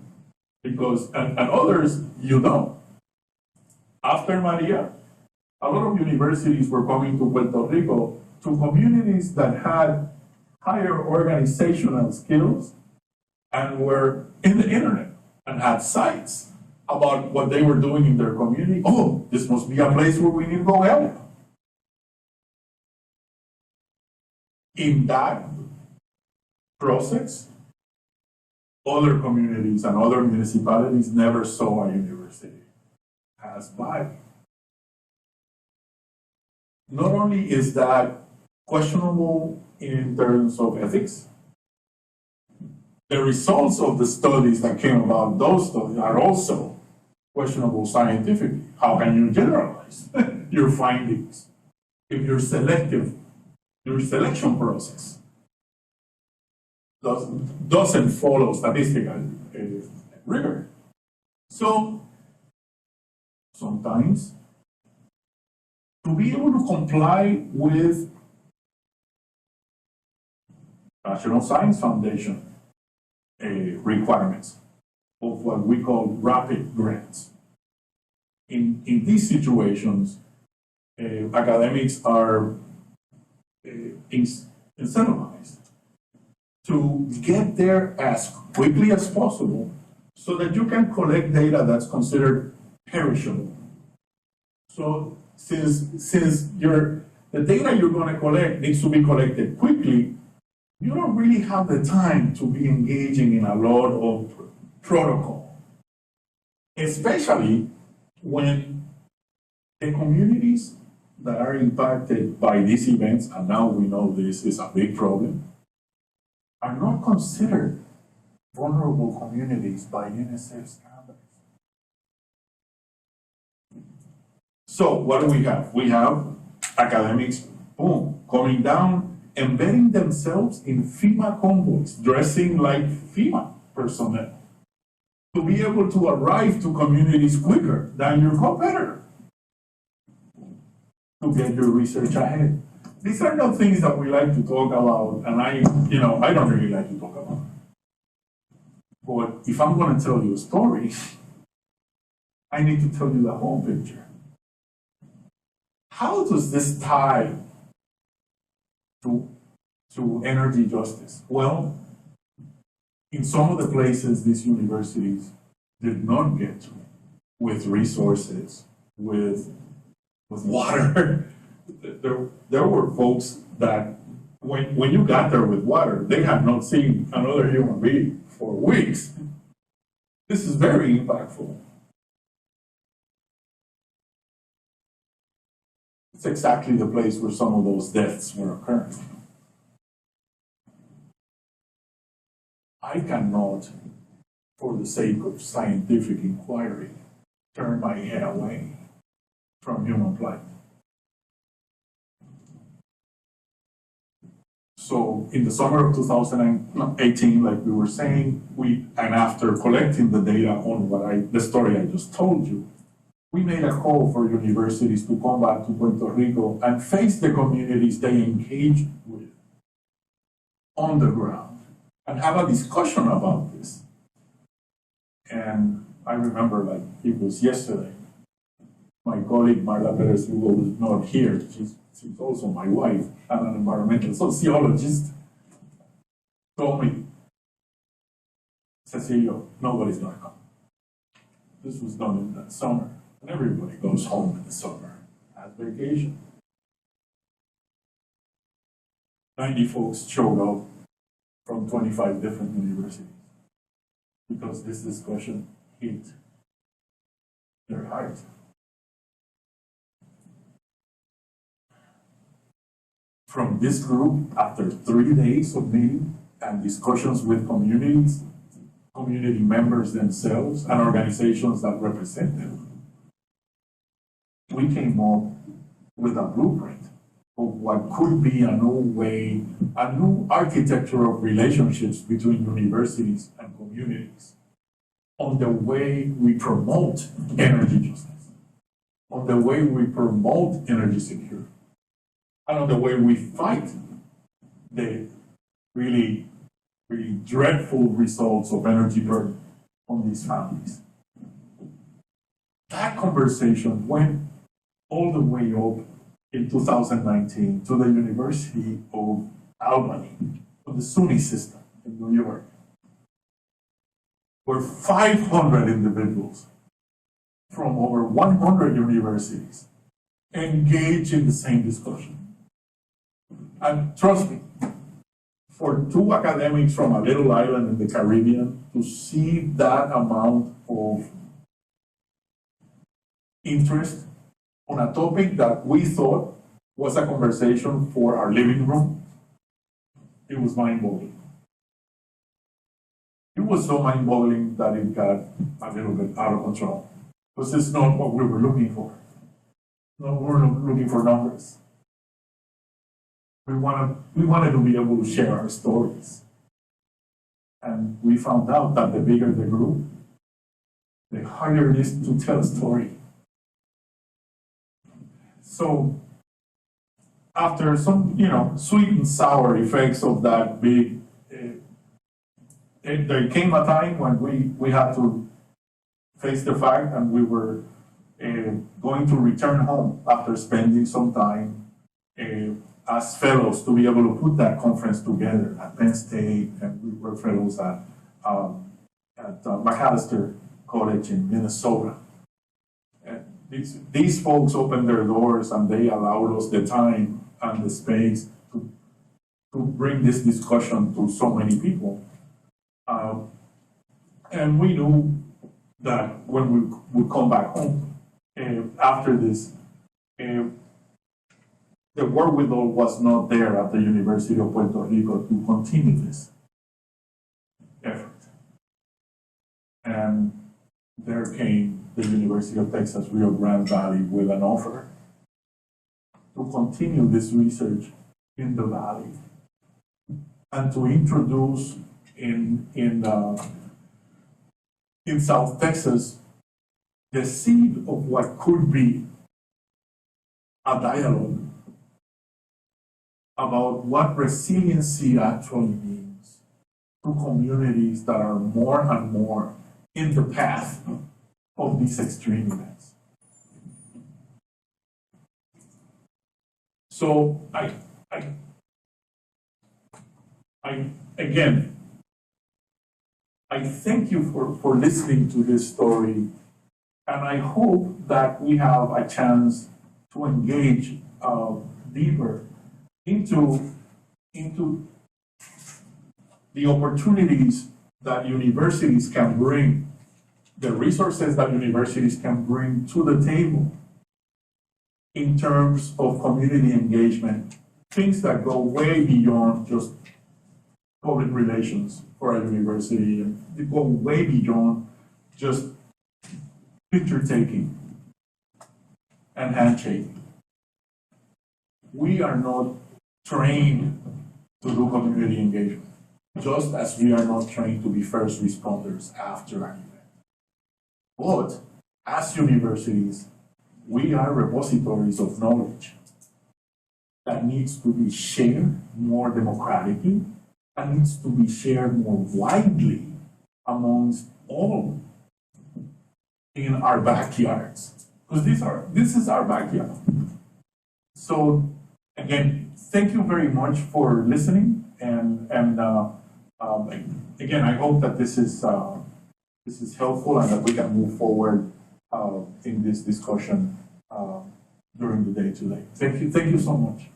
because, and others you know. After Maria, a lot of universities were coming to Puerto Rico to communities that had higher organizational skills and were in the internet and had sites about what they were doing in their community. Oh, this must be a place where we need to go help. In that process, other communities and other municipalities never saw a university pass by. Not only is that questionable in terms of ethics, the results of the studies that came about those studies are also questionable scientifically. How can you generalize your findings if you're selective? Your selection process doesn't follow statistical rigor. So sometimes to be able to comply with National Science Foundation requirements of what we call rapid grants. In these situations, academics are incentivized to get there as quickly as possible so that you can collect data that's considered perishable. So since the data you're going to collect needs to be collected quickly, you don't really have the time to be engaging in a lot of protocol, especially when the communities that are impacted by these events, and now we know this is a big problem, are not considered vulnerable communities by UNICEF standards. So what do we have? We have academics, boom, coming down, embedding themselves in FEMA convoys, dressing like FEMA personnel, to be able to arrive to communities quicker than your competitor, to get your research ahead. These are not things that we like to talk about, and I don't really like to talk about. But if I'm going to tell you a story, I need to tell you the whole picture. How does this tie to energy justice? Well, in some of the places these universities did not get to, with resources, with water. There were folks that when you got there with water, they had not seen another human being for weeks. This is very impactful. It's exactly the place where some of those deaths were occurring. I cannot, for the sake of scientific inquiry, turn my head away from human plight. So in the summer of 2018, like we were saying, and after collecting the data on the story I just told you, we made a call for universities to come back to Puerto Rico and face the communities they engaged with on the ground and have a discussion about this. And I remember like it was yesterday. My colleague Marla Perez, who was not here, she's also my wife and an environmental sociologist, told me, Cecilio, nobody's gonna come. This was done in the summer, and everybody goes home in the summer, has vacation. 90 folks showed up from 25 different universities because this discussion hit their heart. From this group, after 3 days of meeting and discussions with communities, community members themselves, and organizations that represent them, we came up with a blueprint of what could be a new way, a new architecture of relationships between universities and communities on the way we promote energy justice, on the way we promote energy security, and on the way we fight the really dreadful results of energy burden on these families. That conversation went all the way up in 2019 to the University of Albany, of the SUNY system in New York, where 500 individuals from over 100 universities engaged in the same discussion. And trust me, for two academics from a little island in the Caribbean to see that amount of interest on a topic that we thought was a conversation for our living room, it was mind-boggling. It was so mind-boggling that it got a little bit out of control, because it's not what we were looking for. No, we were looking for numbers. We wanted to be able to share our stories. And we found out that the bigger the group, the harder it is to tell a story. So after some, sweet and sour effects of that big, there came a time when we had to face the fact, and we were going to return home after spending some time as fellows to be able to put that conference together at Penn State, and we were fellows at Macalester College in Minnesota. And these folks opened their doors, and they allowed us the time and the space to bring this discussion to so many people. And we knew that when we would come back home after this, the wherewithal was not there at the University of Puerto Rico to continue this effort. And there came the University of Texas Rio Grande Valley with an offer to continue this research in the valley and to introduce in South Texas the seed of what could be a dialogue about what resiliency actually means to communities that are more and more in the path of these extreme events. So again, I thank you for listening to this story, and I hope that we have a chance to engage deeper into the opportunities that universities can bring, the resources that universities can bring to the table in terms of community engagement, things that go way beyond just public relations for a university, and they go way beyond just picture taking and handshaking. We are not trained to do community engagement, just as we are not trained to be first responders after an event. But as universities, we are repositories of knowledge that needs to be shared more democratically and needs to be shared more widely amongst all in our backyards, because this is our backyard. So again, thank you very much for listening, and again, I hope that this is helpful and that we can move forward in this discussion during the day today. Thank you so much.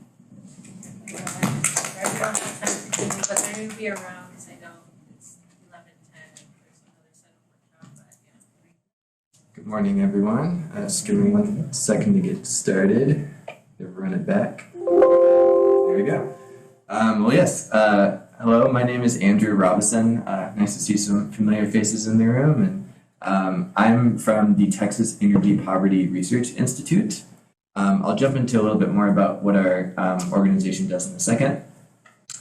Everyone has time to continue, but they're gonna be around, because I know it's 11:10 and there's another set of workshop, but yeah. Good morning, everyone. Just give me 1 second to get started. To run it back. There we go. Well, yes. Hello, my name is Andrew Robison. Nice to see some familiar faces in the room. And I'm from the Texas Energy Poverty Research Institute. I'll jump into a little bit more about what our organization does in a second.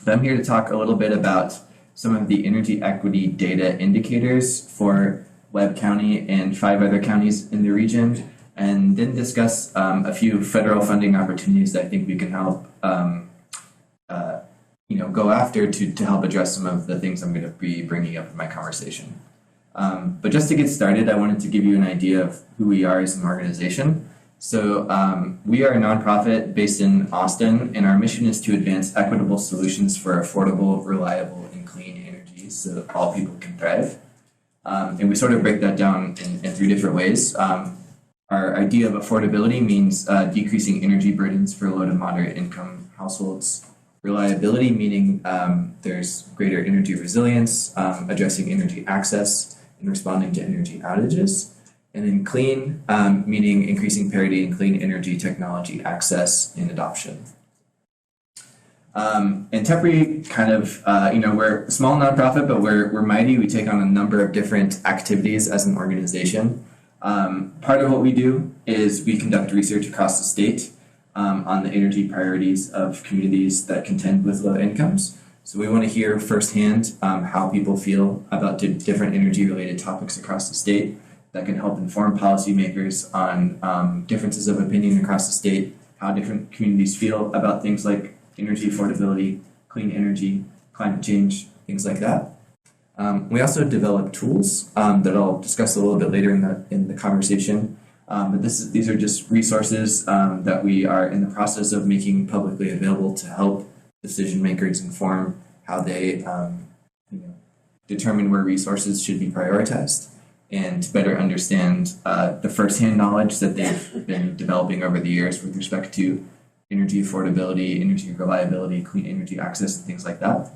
But I'm here to talk a little bit about some of the energy equity data indicators for Webb County and 5 other counties in the region, and then discuss a few federal funding opportunities that I think we can help go after to help address some of the things I'm going to be bringing up in my conversation. But just to get started, I wanted to give you an idea of who we are as an organization. So we are a nonprofit based in Austin, and our mission is to advance equitable solutions for affordable, reliable, and clean energy so that all people can thrive. And we sort of break that down in 3 different ways. Our idea of affordability means decreasing energy burdens for low to moderate income households. Reliability, meaning there's greater energy resilience, addressing energy access, and responding to energy outages. And then clean, meaning increasing parity in clean energy technology access and adoption. And TEPRI kind of, we're a small nonprofit, but we're mighty. We take on a number of different activities as an organization. Part of what we do is we conduct research across the state on the energy priorities of communities that contend with low incomes. So we want to hear firsthand how people feel about different energy-related topics across the state that can help inform policymakers on differences of opinion across the state, how different communities feel about things like energy affordability, clean energy, climate change, things like that. We also develop tools that I'll discuss a little bit later in the conversation. But these are just resources that we are in the process of making publicly available to help decision makers inform how they determine where resources should be prioritized, and to better understand the firsthand knowledge that they've been developing over the years with respect to energy affordability, energy reliability, clean energy access, and things like that.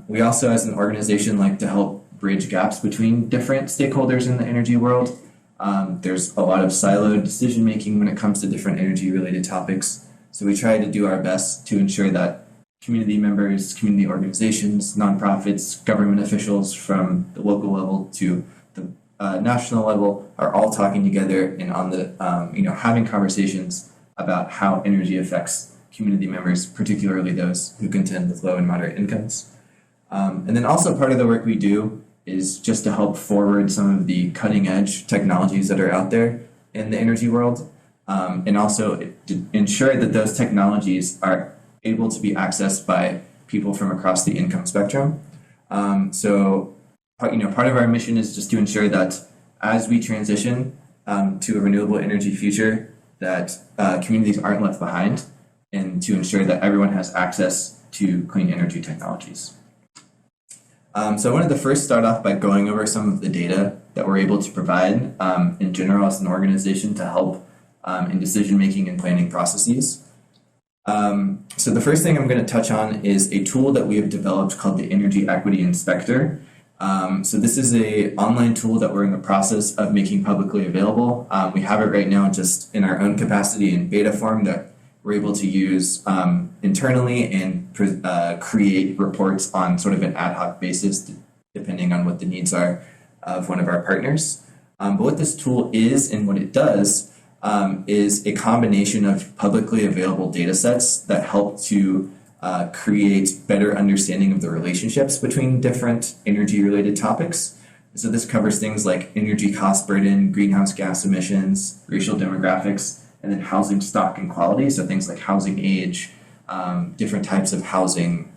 We also, as an organization, like to help bridge gaps between different stakeholders in the energy world. There's a lot of siloed decision making when it comes to different energy related topics. So we try to do our best to ensure that community members, community organizations, nonprofits, government officials from the local level to the national level are all talking together and on the having conversations about how energy affects community members, particularly those who contend with low and moderate incomes. And then also part of the work we do is just to help forward some of the cutting edge technologies that are out there in the energy world, and also to ensure that those technologies are able to be accessed by people from across the income spectrum. So part of our mission is just to ensure that as we transition to a renewable energy future, that communities aren't left behind, and to ensure that everyone has access to clean energy technologies. So I wanted to first start off by going over some of the data that we're able to provide in general as an organization to help in decision-making and planning processes. So the first thing I'm going to touch on is a tool that we have developed called the Energy Equity Inspector. So this is an online tool that we're in the process of making publicly available. We have it right now just in our own capacity in beta form that we're able to use internally and create reports on sort of an ad hoc basis depending on what the needs are of one of our partners. But what this tool is and what it does is a combination of publicly available data sets that help to create better understanding of the relationships between different energy-related topics. So this covers things like energy cost burden, greenhouse gas emissions, racial demographics, and then housing stock and quality, so things like housing age, different types of housing,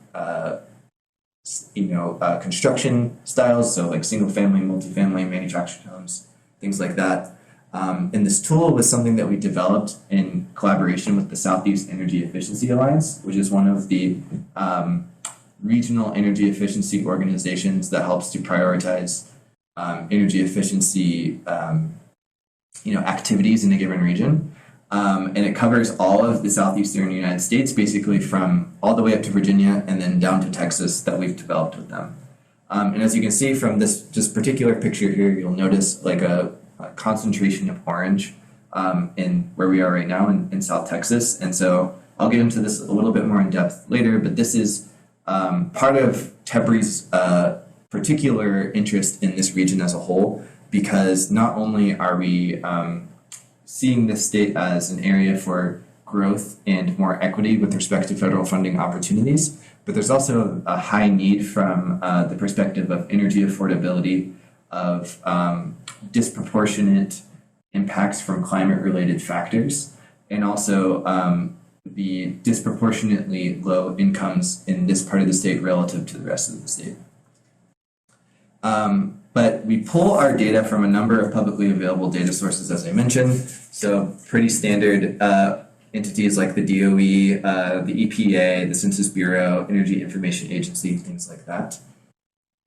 construction styles, so like single-family, multifamily, manufactured homes, things like that. And this tool was something that we developed in collaboration with the Southeast Energy Efficiency Alliance, which is one of the regional energy efficiency organizations that helps to prioritize energy efficiency activities in a given region. And it covers all of the southeastern United States, basically from all the way up to Virginia and then down to Texas, that we've developed with them. And as you can see from this just particular picture here, you'll notice like a concentration of orange in where we are right now in South Texas. And so I'll get into this a little bit more in depth later, but this is part of TEPRI's particular interest in this region as a whole, because not only are we seeing this state as an area for growth and more equity with respect to federal funding opportunities, but there's also a high need from the perspective of energy affordability, of disproportionate impacts from climate-related factors, and also the disproportionately low incomes in this part of the state relative to the rest of the state. But we pull our data from a number of publicly available data sources, as I mentioned, so pretty standard entities like the DOE, the EPA, the Census Bureau, Energy Information Agency, things like that.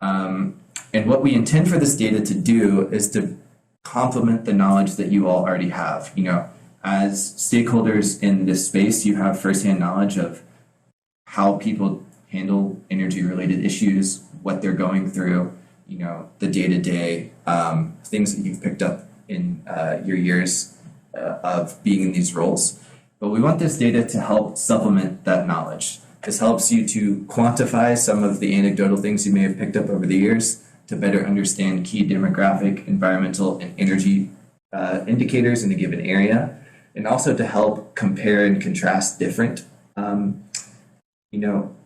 And what we intend for this data to do is to complement the knowledge that you all already have. As stakeholders in this space, you have firsthand knowledge of how people handle energy-related issues, what they're going through, the day-to-day things that you've picked up in your years of being in these roles. But we want this data to help supplement that knowledge. This helps you to quantify some of the anecdotal things you may have picked up over the years, to better understand key demographic, environmental, and energy indicators in a given area, and also to help compare and contrast different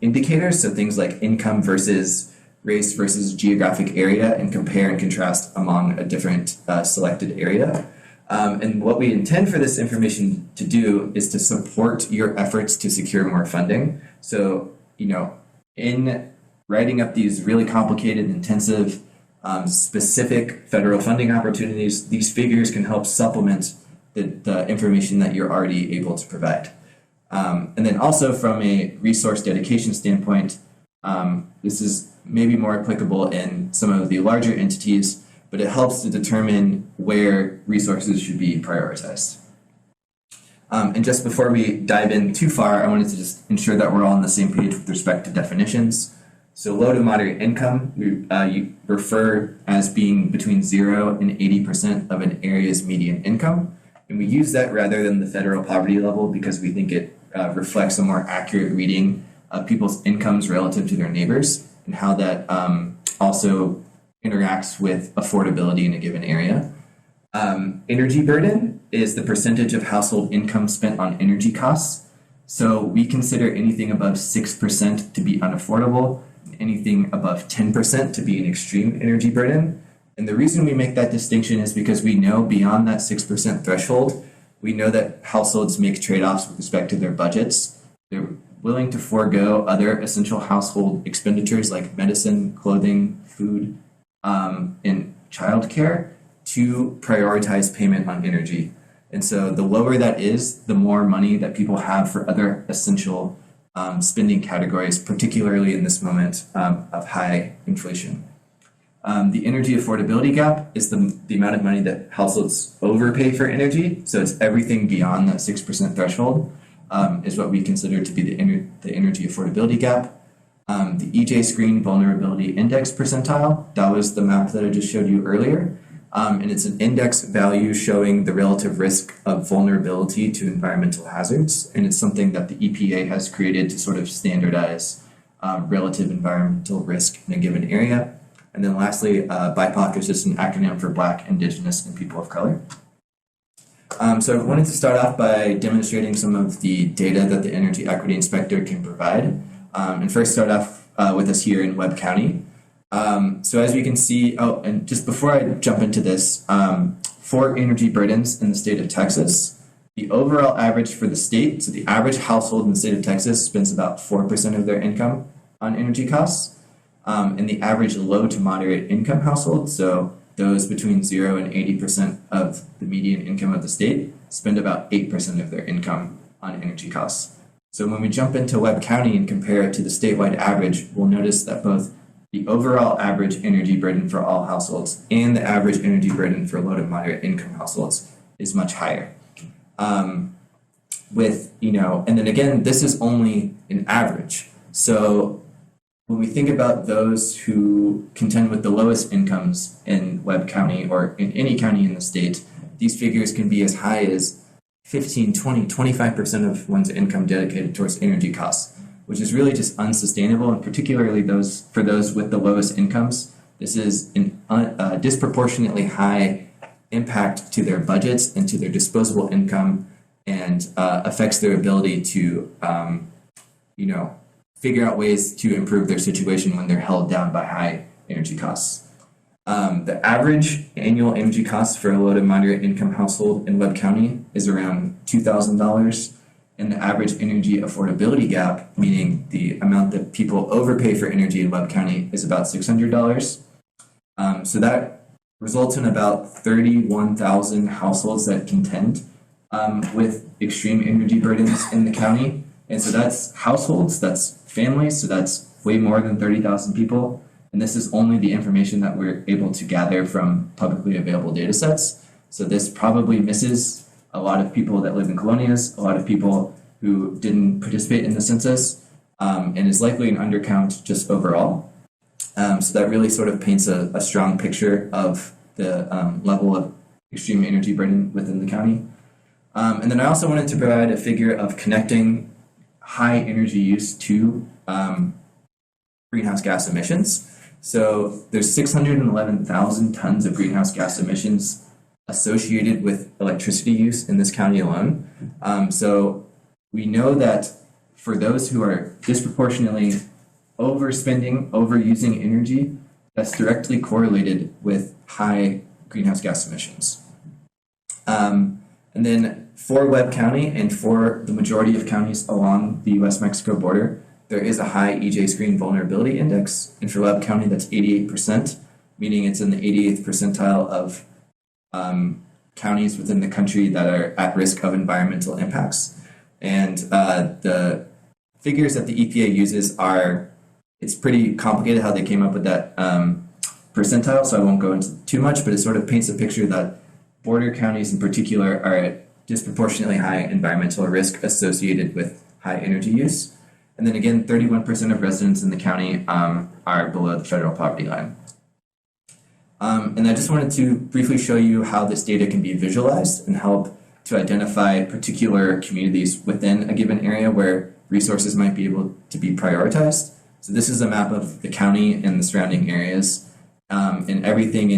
indicators, so things like income versus race versus geographic area, and compare and contrast among a different selected area. And what we intend for this information to do is to support your efforts to secure more funding. So, in writing up these really complicated, intensive, specific federal funding opportunities, these figures can help supplement the information that you're already able to provide. And then also from a resource dedication standpoint, this is maybe more applicable in some of the larger entities, but it helps to determine where resources should be prioritized. And just before we dive in too far, I wanted to just ensure that we're all on the same page with respect to definitions. So low to moderate income, you refer as being between 0 and 80% of an area's median income. And we use that rather than the federal poverty level because we think it reflects a more accurate reading of people's incomes relative to their neighbors, and how that also interacts with affordability in a given area. Energy burden is the percentage of household income spent on energy costs. So we consider anything above 6% to be unaffordable, and anything above 10% to be an extreme energy burden. And the reason we make that distinction is because we know beyond that 6% threshold, we know that households make trade-offs with respect to their budgets. They're willing to forego other essential household expenditures like medicine, clothing, food, and childcare to prioritize payment on energy. And so the lower that is, the more money that people have for other essential spending categories, particularly in this moment of high inflation. The energy affordability gap is the amount of money that households overpay for energy. So it's everything beyond that 6% threshold is what we consider to be the energy affordability gap. The EJ Screen Vulnerability Index percentile, that was the map that I just showed you earlier. And it's an index value showing the relative risk of vulnerability to environmental hazards. And it's something that the EPA has created to sort of standardize relative environmental risk in a given area. And then lastly, BIPOC is just an acronym for Black, Indigenous, and People of Color. So I wanted to start off by demonstrating some of the data that the Energy Equity Inspector can provide. And first start off with us here in Webb County. So as you can see, and just before I jump into this, for energy burdens in the state of Texas, the overall average for the state, so the average household in the state of Texas spends about 4% of their income on energy costs. And the average low to moderate income household, so those between 0 and 80% of the median income of the state spend about 8% of their income on energy costs. So when we jump into Webb County and compare it to the statewide average, we'll notice that both the overall average energy burden for all households and the average energy burden for low to moderate income households is much higher. And then again, this is only an average. So when we think about those who contend with the lowest incomes in Webb County or in any county in the state, these figures can be as high as 15, 20, 25% of one's income dedicated towards energy costs, which is really just unsustainable, and particularly for those with the lowest incomes. This is a disproportionately high impact to their budgets and to their disposable income, and affects their ability to, figure out ways to improve their situation when they're held down by high energy costs. The average annual energy cost for a low to moderate income household in Webb County is around $2,000, and the average energy affordability gap, meaning the amount that people overpay for energy in Webb County, is about $600. So that results in about 31,000 households that contend with extreme energy burdens in the county. And so that's households, that's families, so that's way more than 30,000 people. And this is only the information that we're able to gather from publicly available data sets. So this probably misses a lot of people that live in colonias, a lot of people who didn't participate in the census, and is likely an undercount just overall. So that really sort of paints a strong picture of the level of extreme energy burden within the county. And then I also wanted to provide a figure of connecting high energy use to greenhouse gas emissions. So there's 611,000 tons of greenhouse gas emissions associated with electricity use in this county alone. So we know that for those who are disproportionately overspending, overusing energy, that's directly correlated with high greenhouse gas emissions. And then for Webb County and for the majority of counties along the US-Mexico border, there is a high EJ screen vulnerability index. And for Webb County, that's 88%, meaning it's in the 88th percentile of counties within the country that are at risk of environmental impacts. And the figures that the EPA uses it's pretty complicated how they came up with that percentile, so I won't go into too much, but it sort of paints a picture that border counties in particular are at disproportionately high environmental risk associated with high energy use. And then again, 31% of residents in the county are below the federal poverty line. And I just wanted to briefly show you how this data can be visualized and help to identify particular communities within a given area where resources might be able to be prioritized. So this is a map of the county and the surrounding areas, and everything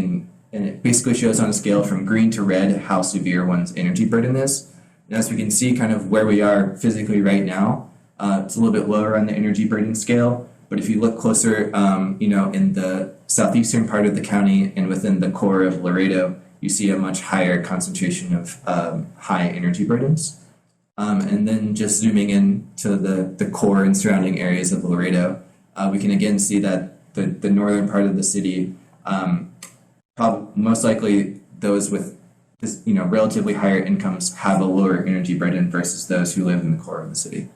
and it basically shows on a scale from green to red how severe one's energy burden is. And as we can see kind of where we are physically right now, it's a little bit lower on the energy burden scale, but if you look closer, in the southeastern part of the county and within the core of Laredo, you see a much higher concentration of high energy burdens. And then just zooming in to the core and surrounding areas of Laredo, we can again see that the northern part of the city, most likely those with relatively higher incomes have a lower energy burden versus those who live in the core of the city.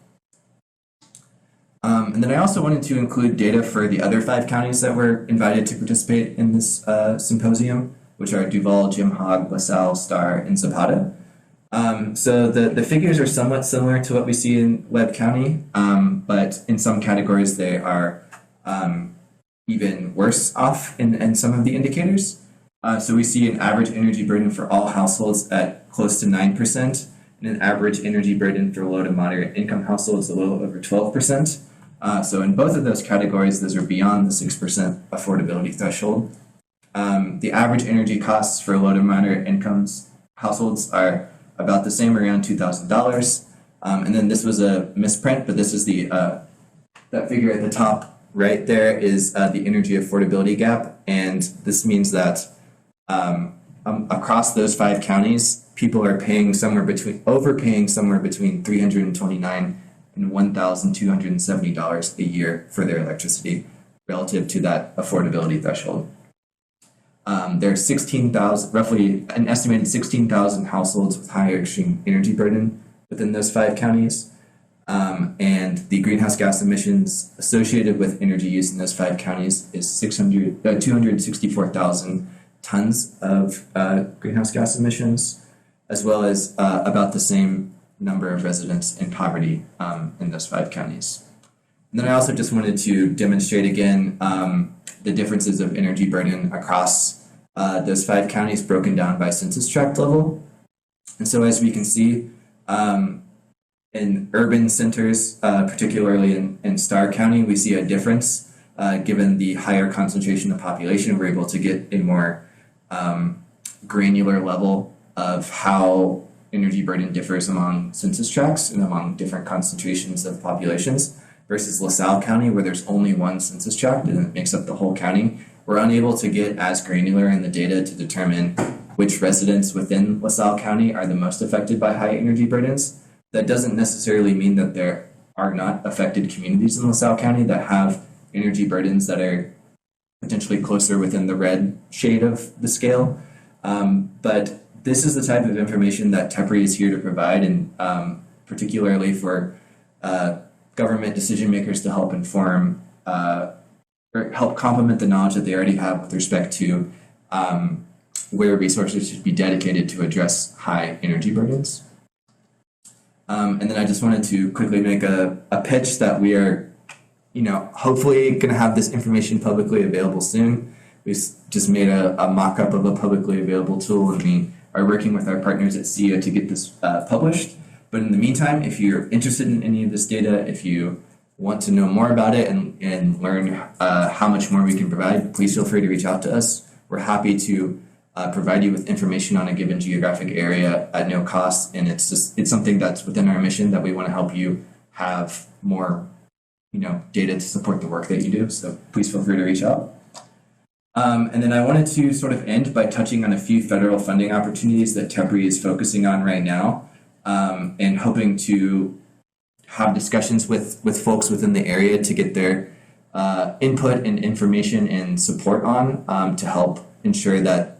And then I also wanted to include data for the other 5 counties that were invited to participate in this symposium, which are Duval, Jim Hogg, LaSalle, Starr, and Zapata. So the figures are somewhat similar to what we see in Webb County, but in some categories they are even worse off in some of the indicators. So we see an average energy burden for all households at close to 9%, and an average energy burden for low to moderate income households a little over 12%. So in both of those categories, those are beyond the 6% affordability threshold. The average energy costs for low to moderate incomes households are about the same, around $2,000. And then this was a misprint, but this is that figure at the top right there is the energy affordability gap, and this means that across those 5 counties, people are overpaying somewhere between $329 and $1,270 a year for their electricity relative to that affordability threshold. There are 16,000, roughly an estimated 16,000 households with higher extreme energy burden within those 5 counties. And the greenhouse gas emissions associated with energy use in those 5 counties is 264,000 tons of greenhouse gas emissions, as well as about the same number of residents in poverty in those 5 counties. And then I also just wanted to demonstrate again the differences of energy burden across those 5 counties broken down by census tract level. And so as we can see, in urban centers, particularly in Starr County, we see a difference. Given the higher concentration of population, we're able to get a more granular level of how energy burden differs among census tracts and among different concentrations of populations versus LaSalle County, where there's only one census tract and it makes up the whole county. We're unable to get as granular in the data to determine which residents within LaSalle County are the most affected by high energy burdens. That doesn't necessarily mean that there are not affected communities in LaSalle County that have energy burdens that are potentially closer within the red shade of the scale. But this is the type of information that TEPRI is here to provide, and particularly for government decision makers to help inform or help complement the knowledge that they already have with respect to where resources should be dedicated to address high energy burdens. And then I just wanted to quickly make a pitch that we are, hopefully going to have this information publicly available soon. We just made a mock-up of a publicly available tool, and we are working with our partners at CEO to get this published. But in the meantime, if you're interested in any of this data, if you want to know more about it and learn how much more we can provide, please feel free to reach out to us. We're happy to provide you with information on a given geographic area at no cost, and it's something that's within our mission that we want to help you have more data to support the work that you do. So please feel free to reach out. And then I wanted to sort of end by touching on a few federal funding opportunities that TEPRI is focusing on right now, and hoping to have discussions with folks within the area to get their input and information and support on to help ensure that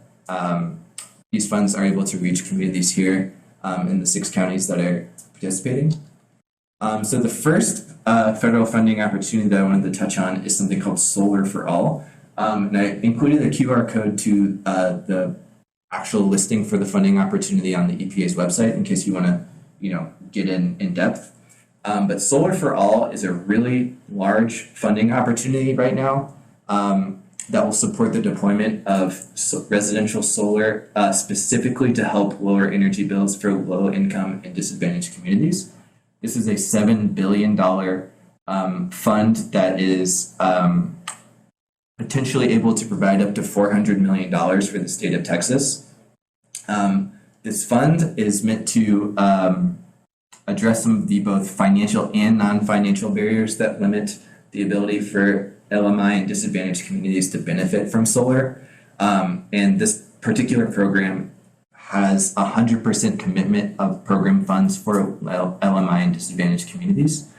these funds are able to reach communities here in the 6 counties that are participating. So the first federal funding opportunity that I wanted to touch on is something called Solar for All. And I included a QR code to the actual listing for the funding opportunity on the EPA's website in case you want to, get in depth. But Solar for All is a really large funding opportunity right now that will support the deployment of residential solar specifically to help lower energy bills for low income and disadvantaged communities. This is a $7 billion fund that is potentially able to provide up to $400 million for the state of Texas. This fund is meant to address some of the both financial and non-financial barriers that limit the ability for LMI and disadvantaged communities to benefit from solar. And this particular program has 100% commitment of program funds for LMI and disadvantaged communities.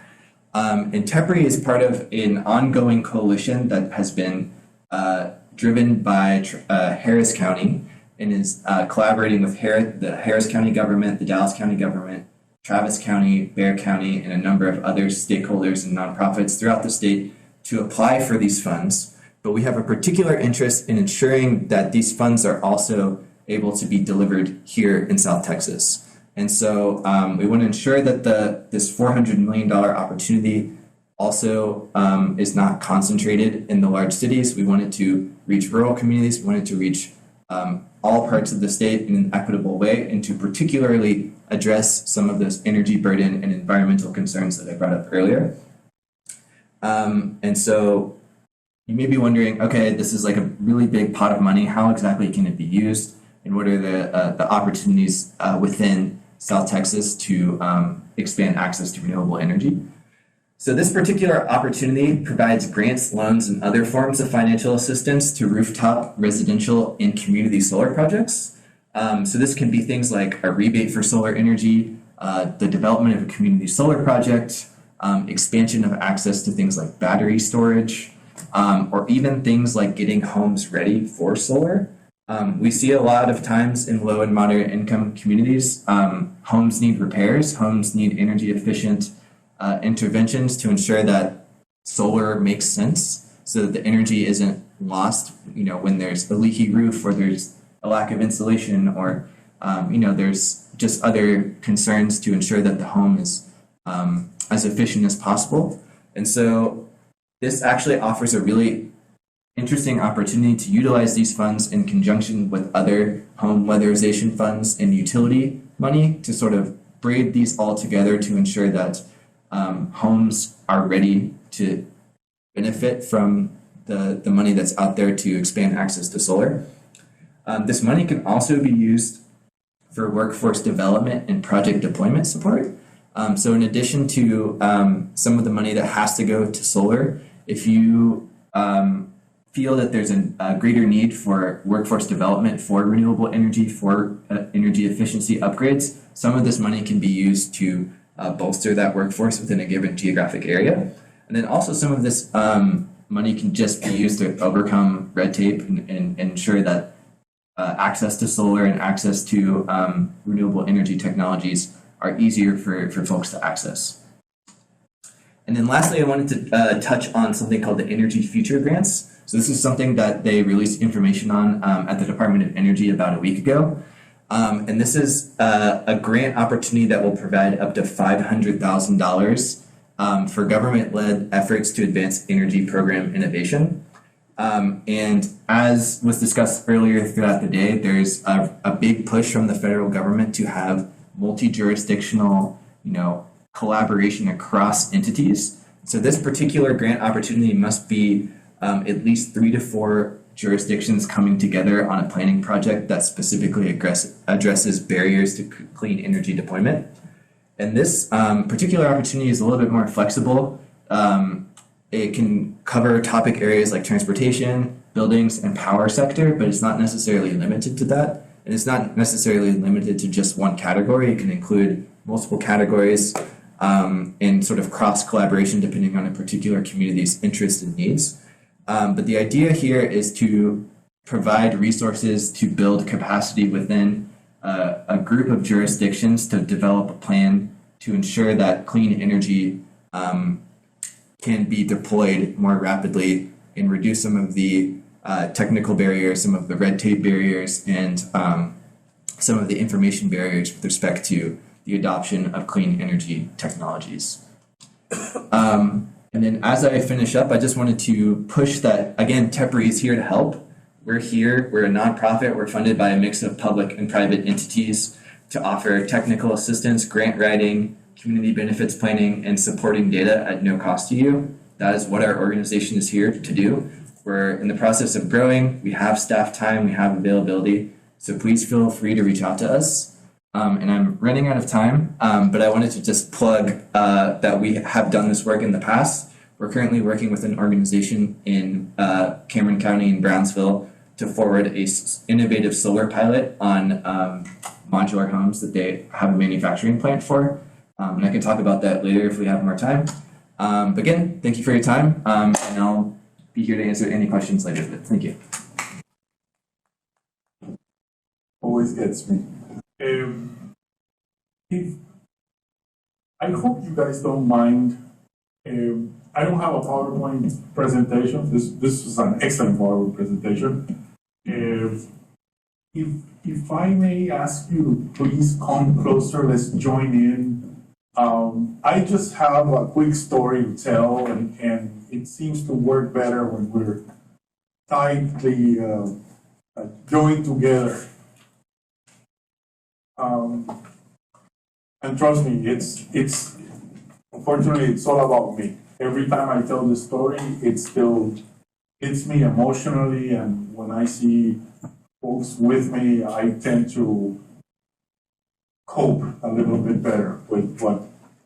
And TEPRI is part of an ongoing coalition that has been driven by Harris County and is collaborating with the Harris County government, the Dallas County government, Travis County, Bexar County, and a number of other stakeholders and nonprofits throughout the state to apply for these funds. But we have a particular interest in ensuring that these funds are also able to be delivered here in South Texas. And so we want to ensure that this $400 million opportunity also is not concentrated in the large cities. We want it to reach rural communities. We want it to reach all parts of the state in an equitable way, and to particularly address some of those energy burden and environmental concerns that I brought up earlier. And so you may be wondering, okay, this is like a really big pot of money. How exactly can it be used? And what are the opportunities within South Texas to expand access to renewable energy? So this particular opportunity provides grants, loans, and other forms of financial assistance to rooftop, residential, and community solar projects. So this can be things like a rebate for solar energy, the development of a community solar project, expansion of access to things like battery storage, or even things like getting homes ready for solar. We see a lot of times in low and moderate income communities, homes need repairs, homes need energy efficient interventions to ensure that solar makes sense so that the energy isn't lost, when there's a leaky roof or there's a lack of insulation or, there's just other concerns to ensure that the home is as efficient as possible. And so this actually offers a really interesting opportunity to utilize these funds in conjunction with other home weatherization funds and utility money to sort of braid these all together to ensure that homes are ready to benefit from the money that's out there to expand access to solar. This money can also be used for workforce development and project deployment support. So in addition to some of the money that has to go to solar, if you feel that there's a greater need for workforce development for renewable energy, for energy efficiency upgrades, some of this money can be used to bolster that workforce within a given geographic area. And then also some of this money can just be used to overcome red tape and ensure that access to solar and access to renewable energy technologies are easier for folks to access. And then lastly, I wanted to touch on something called the Energy Future Grants. So this is something that they released information on at the Department of Energy about a week ago. And this is a grant opportunity that will provide up to $500,000 for government-led efforts to advance energy program innovation. And as was discussed earlier throughout the day, there's a big push from the federal government to have multi-jurisdictional, collaboration across entities. So this particular grant opportunity must be at least 3 to 4 jurisdictions coming together on a planning project that specifically addresses barriers to clean energy deployment. And this particular opportunity is a little bit more flexible. It can cover topic areas like transportation, buildings, and power sector, but it's not necessarily limited to that. And it's not necessarily limited to just one category. It can include multiple categories and sort of cross collaboration depending on a particular community's interests and needs. But the idea here is to provide resources to build capacity within a group of jurisdictions to develop a plan to ensure that clean energy can be deployed more rapidly and reduce some of the technical barriers, some of the red tape barriers, and some of the information barriers with respect to the adoption of clean energy technologies. And then as I finish up, I just wanted to push that, again, TEPRI is here to help. We're here, we're a nonprofit, we're funded by a mix of public and private entities to offer technical assistance, grant writing, community benefits planning, and supporting data at no cost to you. That is what our organization is here to do. We're in the process of growing, we have staff time, we have availability, so please feel free to reach out to us. And I'm running out of time, but I wanted to just plug that we have done this work in the past. We're currently working with an organization in Cameron County in Brownsville to forward a innovative solar pilot on modular homes that they have a manufacturing plant for. And I can talk about that later if we have more time. But again, thank you for your time, and I'll be here to answer any questions later. But thank you. Always gets me. I hope you guys don't mind. I don't have a PowerPoint presentation. This was an excellent PowerPoint presentation. If I may ask you to please come closer, let's join in. I just have a quick story to tell, and it seems to work better when we're tightly joined together. And trust me, it's unfortunately it's all about me. Every time I tell the story, it still hits me emotionally, and when I see folks with me, I tend to cope a little bit better with what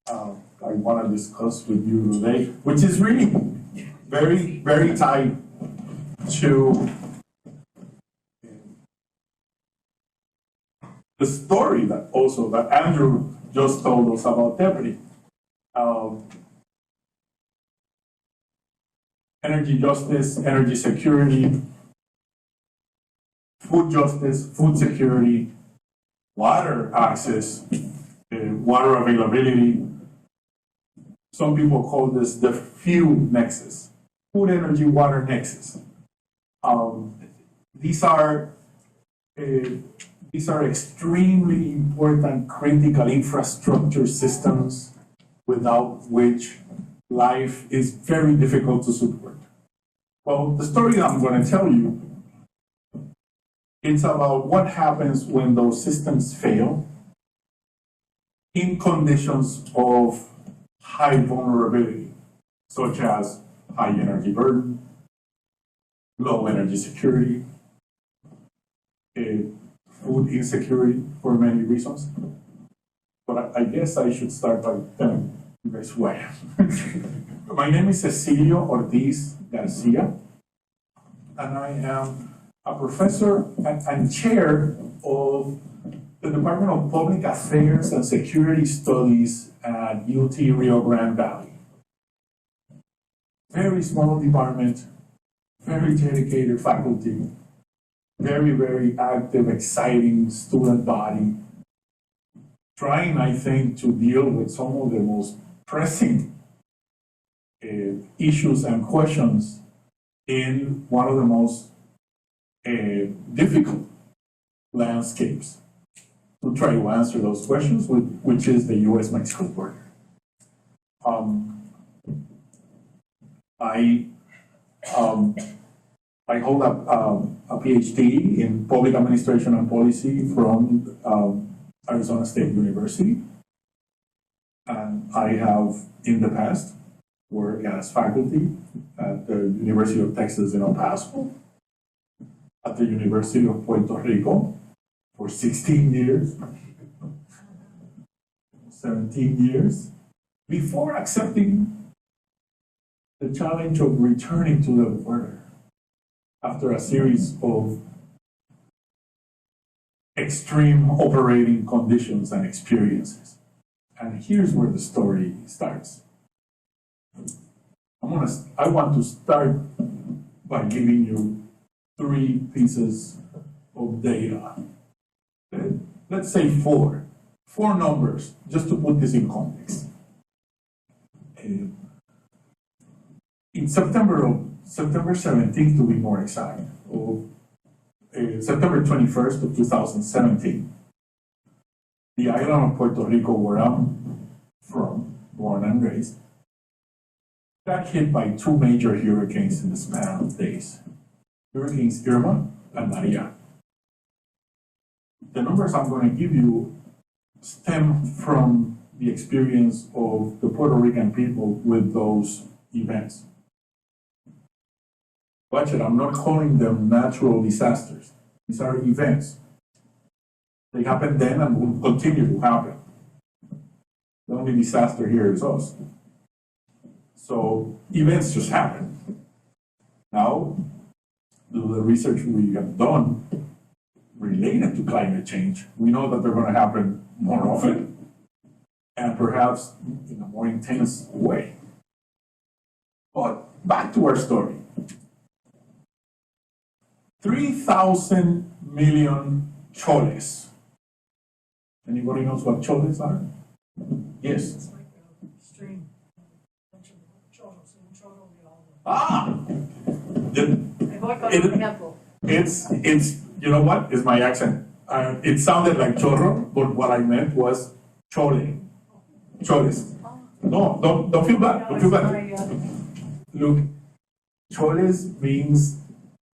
I want to discuss with you today, which is really very, very tied to the story that Andrew just told us about TEPRI. Energy justice, energy security. food justice, food security, water access, water availability. Some people call this the food nexus, food, energy, water nexus. These are extremely important critical infrastructure systems without which life is very difficult to support. Well, the story that I'm going to tell you, it's about what happens when those systems fail in conditions of high vulnerability, such as high energy burden, low energy security, food insecurity for many reasons. But I guess I should start by telling you guys who I am. My name is Cecilio Ortiz Garcia, and I am a professor and chair of the Department of Public Affairs and Security Studies at UT Rio Grande Valley. Very small department, very dedicated faculty, very, very active, exciting student body, trying, I think, to deal with some of the most pressing issues and questions in one of the most difficult landscapes to try to answer those questions, which is the U.S.-Mexico border. I hold a PhD in public administration and policy from Arizona State University. And I have, in the past, worked as faculty at the University of Texas in El Paso, at the University of Puerto Rico for 16 years, 17 years, before accepting the challenge of returning to the border after a series of extreme operating conditions and experiences. And here's where the story starts. I want to start by giving you 3 pieces of data. Let's say 4 numbers, just to put this in context. In September 17th, to be more exact, September 21st of 2017, the island of Puerto Rico, where I'm from, born and raised, got hit by 2 major hurricanes in the span of days. Hurricanes Irma and Maria. The numbers I'm going to give you stem from the experience of the Puerto Rican people with those events. Watch it, I'm not calling them natural disasters. These are events. They happened then and will continue to happen. The only disaster here is us. So events just happen. Now, the research we have done related to climate change, we know that they're going to happen more often and perhaps in a more intense way. But back to our story. 3,000 million choles. Anybody knows what choles are? Yes. It's like a stream, bunch of chorros, and chorro de agua. Ah! It's, you know what? It's my accent. It sounded like chorro, but what I meant was chole. Choles. No, don't feel bad. Don't feel bad. Look, choles means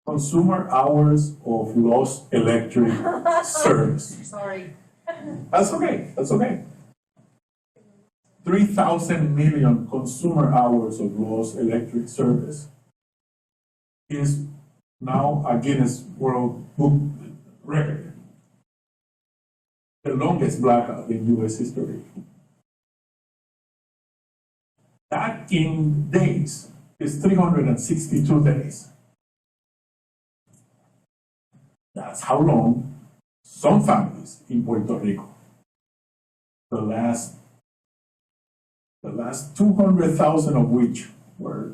consumer hours of lost electric service. Sorry. That's okay. That's okay. 3,000 million consumer hours of lost electric service is now a Guinness World Book record. The longest blackout in US history. That in days is 362 days. That's how long some families in Puerto Rico, the last 200,000 of which were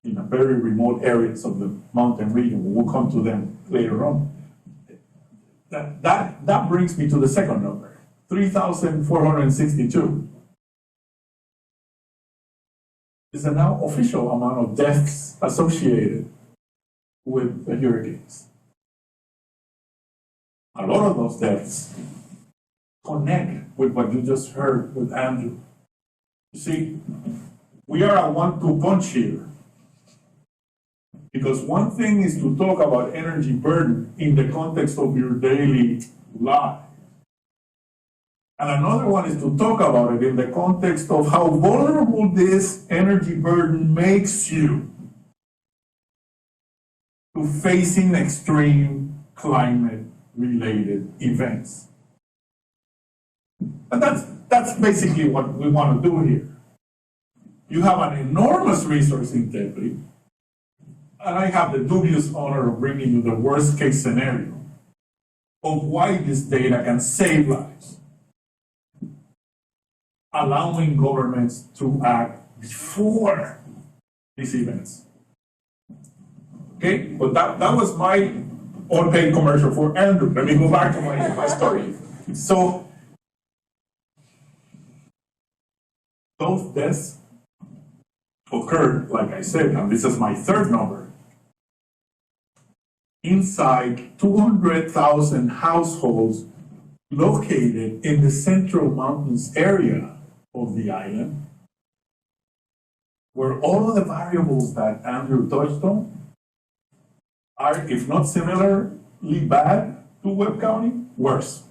in a very remote areas of the mountain region, we'll come to them later on, That brings me to the second number, 3,462. Is the now official amount of deaths associated with the hurricanes. A lot of those deaths connect with what you just heard with Andrew. You see, we are a 1-2 punch here. Because one thing is to talk about energy burden in the context of your daily life. And another one is to talk about it in the context of how vulnerable this energy burden makes you to facing extreme climate-related events. And that's basically what we want to do here. You have an enormous resource in Tepley, and I have the dubious honor of bringing you the worst-case scenario of why this data can save lives, allowing governments to act before these events. Okay, but that was my on-paid commercial for Andrew. Let me go back to my story. So, those deaths occurred, like I said, and this is my third number, inside 200,000 households located in the Central Mountains area of the island, where all of the variables that Andrew touched on are, if not similarly bad to Webb County, worse.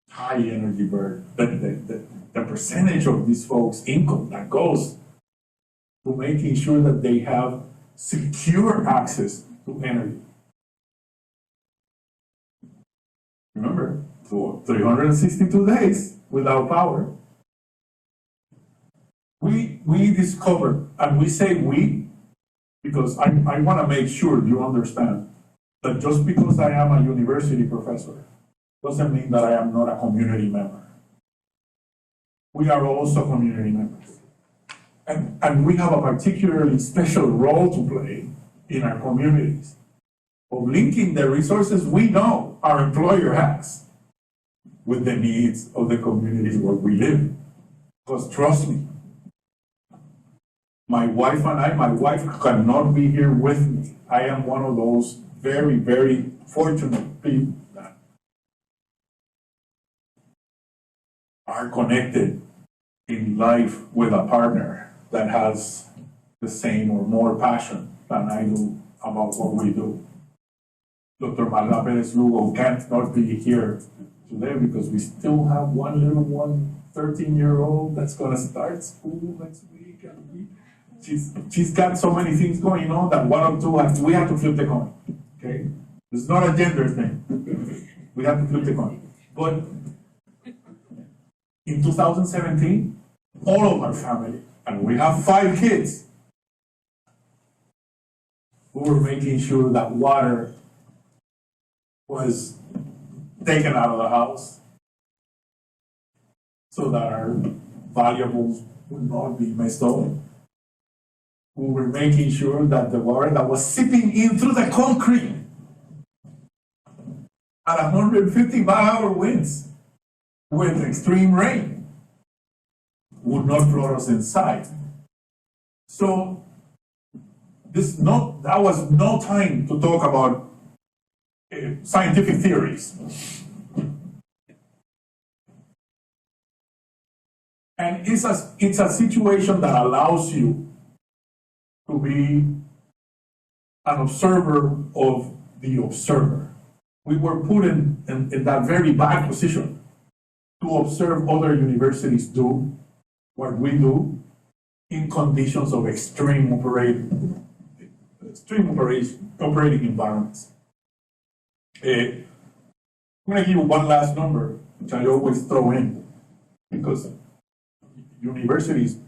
High energy burden, the percentage of these folks' income that goes to making sure that they have secure access to energy. Remember, for 362 days without power, we discovered, and we say we, because I want to make sure you understand that just because I am a university professor doesn't mean that I am not a community member. We are also community members. And we have a particularly special role to play in our communities of linking the resources we know our employer has with the needs of the communities where we live. Because trust me, my wife cannot be here with me. I am one of those very, very fortunate people that are connected in life with a partner that has the same or more passion than I do about what we do. Dr. Magda Perez Lugo can't not be here today because we still have one little one, 13-year-old that's gonna start school next week, and she's got so many things going on that one or two we have to flip the coin. Okay, it's not a gender thing. We have to flip the coin. But in 2017, all of our family, and we have 5 kids, we were making sure that water was taken out of the house so that our valuables would not be messed up. We were making sure that the water that was seeping in through the concrete at 150-mile-an-hour winds with extreme rain would not flood us inside. So that was no time to talk about scientific theories. And it's a situation that allows you to be an observer of the observer. We were put in that very bad position to observe other universities do what we do in conditions of extreme operating environments. I'm going to give you one last number, which I always throw in, because universities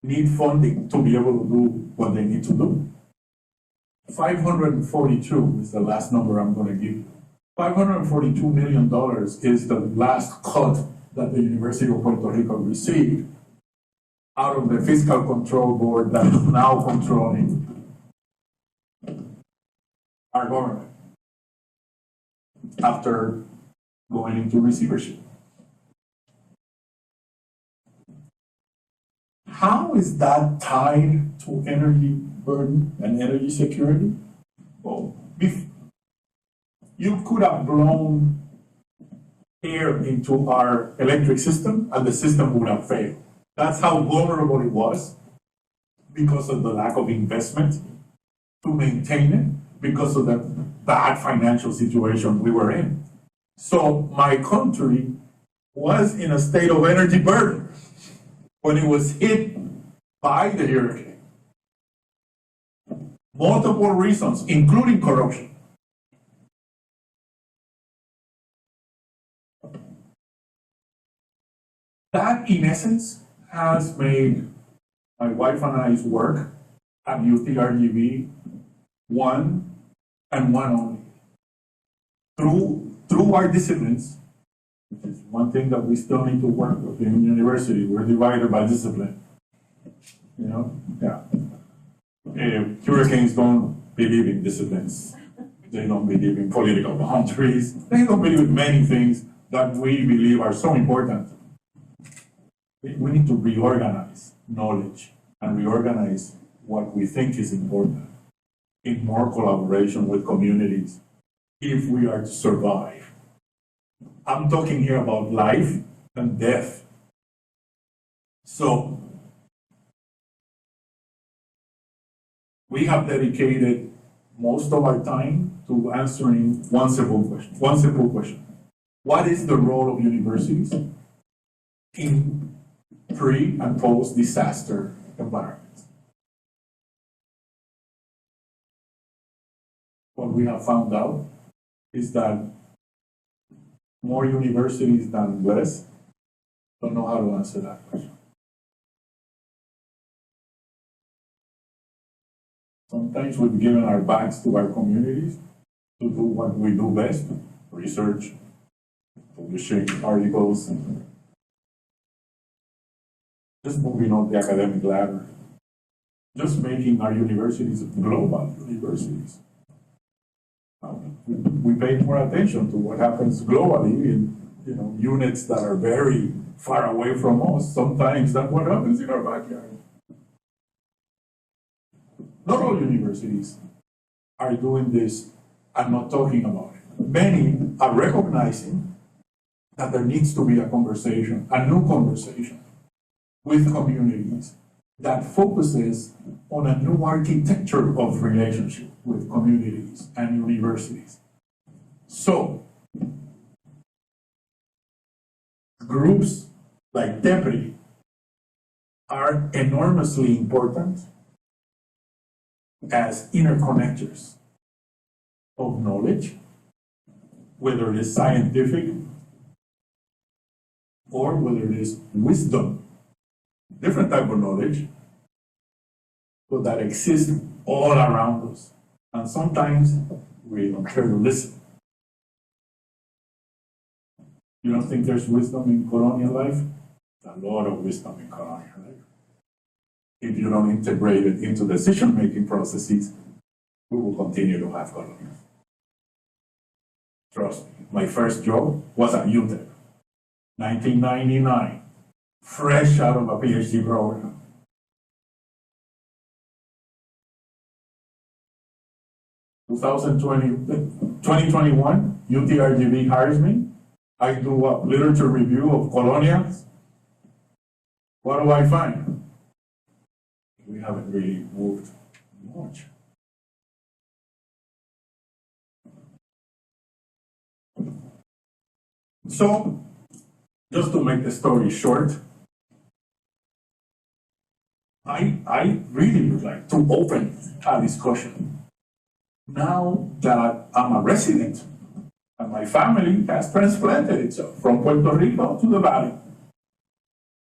need funding to be able to do what they need to do. 542 is the last number I'm going to give you. $542 million is the last cut that the University of Puerto Rico received out of the Fiscal Control Board that is now controlling our government. after going into receivership. How is that tied to energy burden and energy security? Well, you could have blown air into our electric system and the system would have failed. That's how vulnerable it was because of the lack of investment to maintain it, because of the bad financial situation we were in. So my country was in a state of energy burden when it was hit by the hurricane. Multiple reasons, including corruption. That, in essence, has made my wife and I's work at UTRGV one and one only. Through our disciplines, which is one thing that we still need to work with in university, we're divided by discipline. You know, yeah. Hurricanes don't believe in disciplines. They don't believe in political boundaries. They don't believe in many things that we believe are so important. We need to reorganize knowledge and reorganize what we think is important in more collaboration with communities if we are to survive. I'm talking here about life and death. So, we have dedicated most of our time to answering one simple question. What is the role of universities in pre- and post-disaster environments? What we have found out is that more universities than less don't know how to answer that question. Sometimes we've given our backs to our communities to do what we do best, research, publishing articles, just moving on the academic ladder, just making our universities global universities. We pay more attention to what happens globally in units that are very far away from us, sometimes than what happens in our backyard. Not all universities are doing this and not talking about it. Many are recognizing that there needs to be a conversation, a new conversation with communities that focuses on a new architecture of relationship with communities and universities. So, groups like DEPRI are enormously important as interconnectors of knowledge, whether it is scientific or whether it is wisdom, different type of knowledge, but that exists all around us. And sometimes we don't care to listen. You don't think there's wisdom in colonial life? There's a lot of wisdom in colonial life. If you don't integrate it into decision-making processes, we will continue to have colonies. Trust me, my first job was at UTEP, 1999, fresh out of a PhD program. In 2021, UTRGV hires me. I do a literature review of colonials. What do I find? We haven't really moved much. So, just to make the story short, I really would like to open a discussion. Now that I'm a resident and my family has transplanted itself from Puerto Rico to the Valley,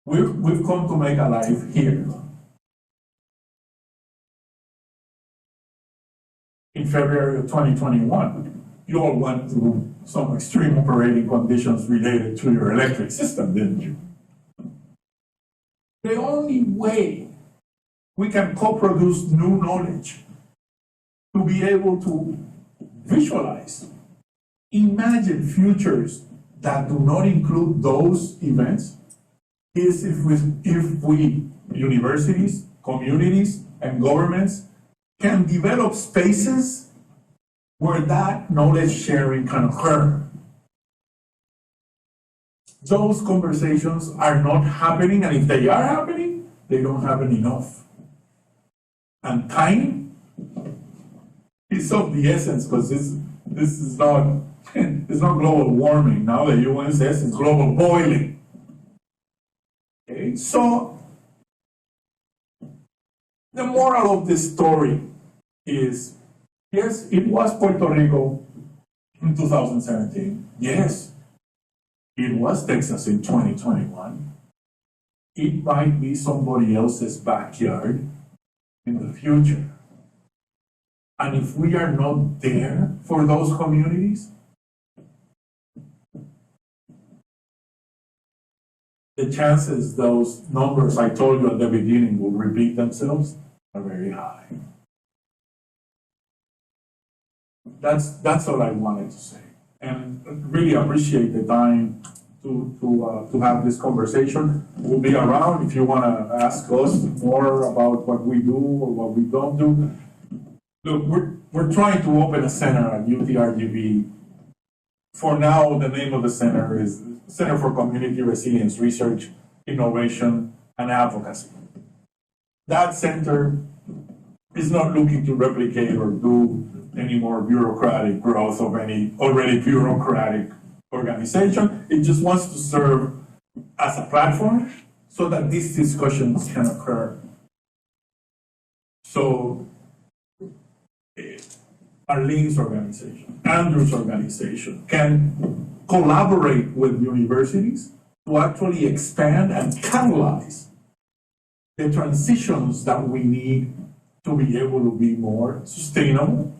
we've come to make a life here. In February of 2021, you all went through some extreme operating conditions related to your electric system, didn't you? The only way we can co-produce new knowledge to be able to visualize Imagine futures that do not include those events is if we, universities, communities, and governments can develop spaces where that knowledge sharing can occur. Those conversations are not happening, and if they are happening, they don't happen enough. And time is of the essence, because this is not it's not global warming. Now the UN says it's global boiling. Okay, so the moral of this story is, yes, it was Puerto Rico in 2017. Yes, it was Texas in 2021. It might be somebody else's backyard in the future. And if we are not there for those communities, the chances those numbers I told you at the beginning will repeat themselves are very high. That's all I wanted to say. And really appreciate the time to have this conversation. We'll be around if you want to ask us more about what we do or what we don't do. Look, we're trying to open a center at UTRGV. For now, the name of the center is Center for Community Resilience Research, Innovation, and Advocacy. That center is not looking to replicate or do any more bureaucratic growth of any already bureaucratic organization. It just wants to serve as a platform so that these discussions can occur. So, Arlene's organization, Andrew's organization can collaborate with universities to actually expand and catalyze the transitions that we need to be able to be more sustainable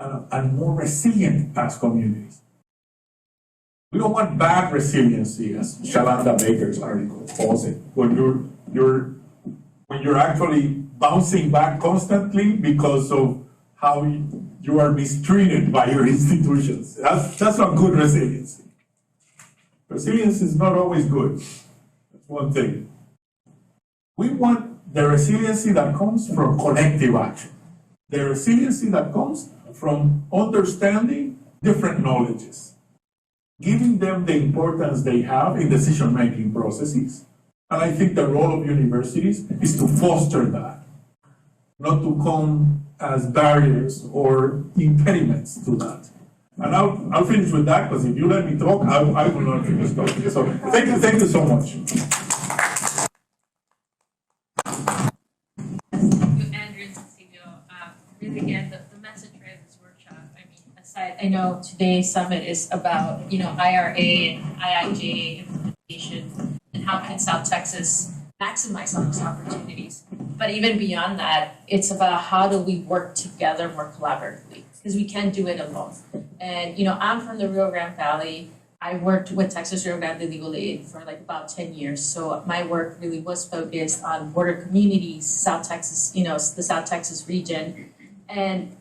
and more resilient as communities. We don't want bad resiliency, as Shalanda Baker's article calls it, when you're actually bouncing back constantly because of how you are mistreated by your institutions. That's not good resiliency. Resilience is not always good. That's one thing. We want the resiliency that comes from collective action. The resiliency that comes from understanding different knowledges, giving them the importance they have in decision-making processes. And I think the role of universities is to foster that, not to come as barriers or impediments to that. And I'll finish with that, because if you let me talk, I will not finish talking. So thank you so much. Thank you, Andrew and Cecilio. Really, again, the message for this workshop, I mean, aside, I know today's summit is about, IRA and IIJ implementation and how can South Texas maximize on those opportunities. But even beyond that, it's about how do we work together more collaboratively, because we can't do it alone. And, I'm from the Rio Grande Valley. I worked with Texas Rio Grande Legal Aid for like about 10 years. So my work really was focused on border communities, South Texas, the South Texas region. And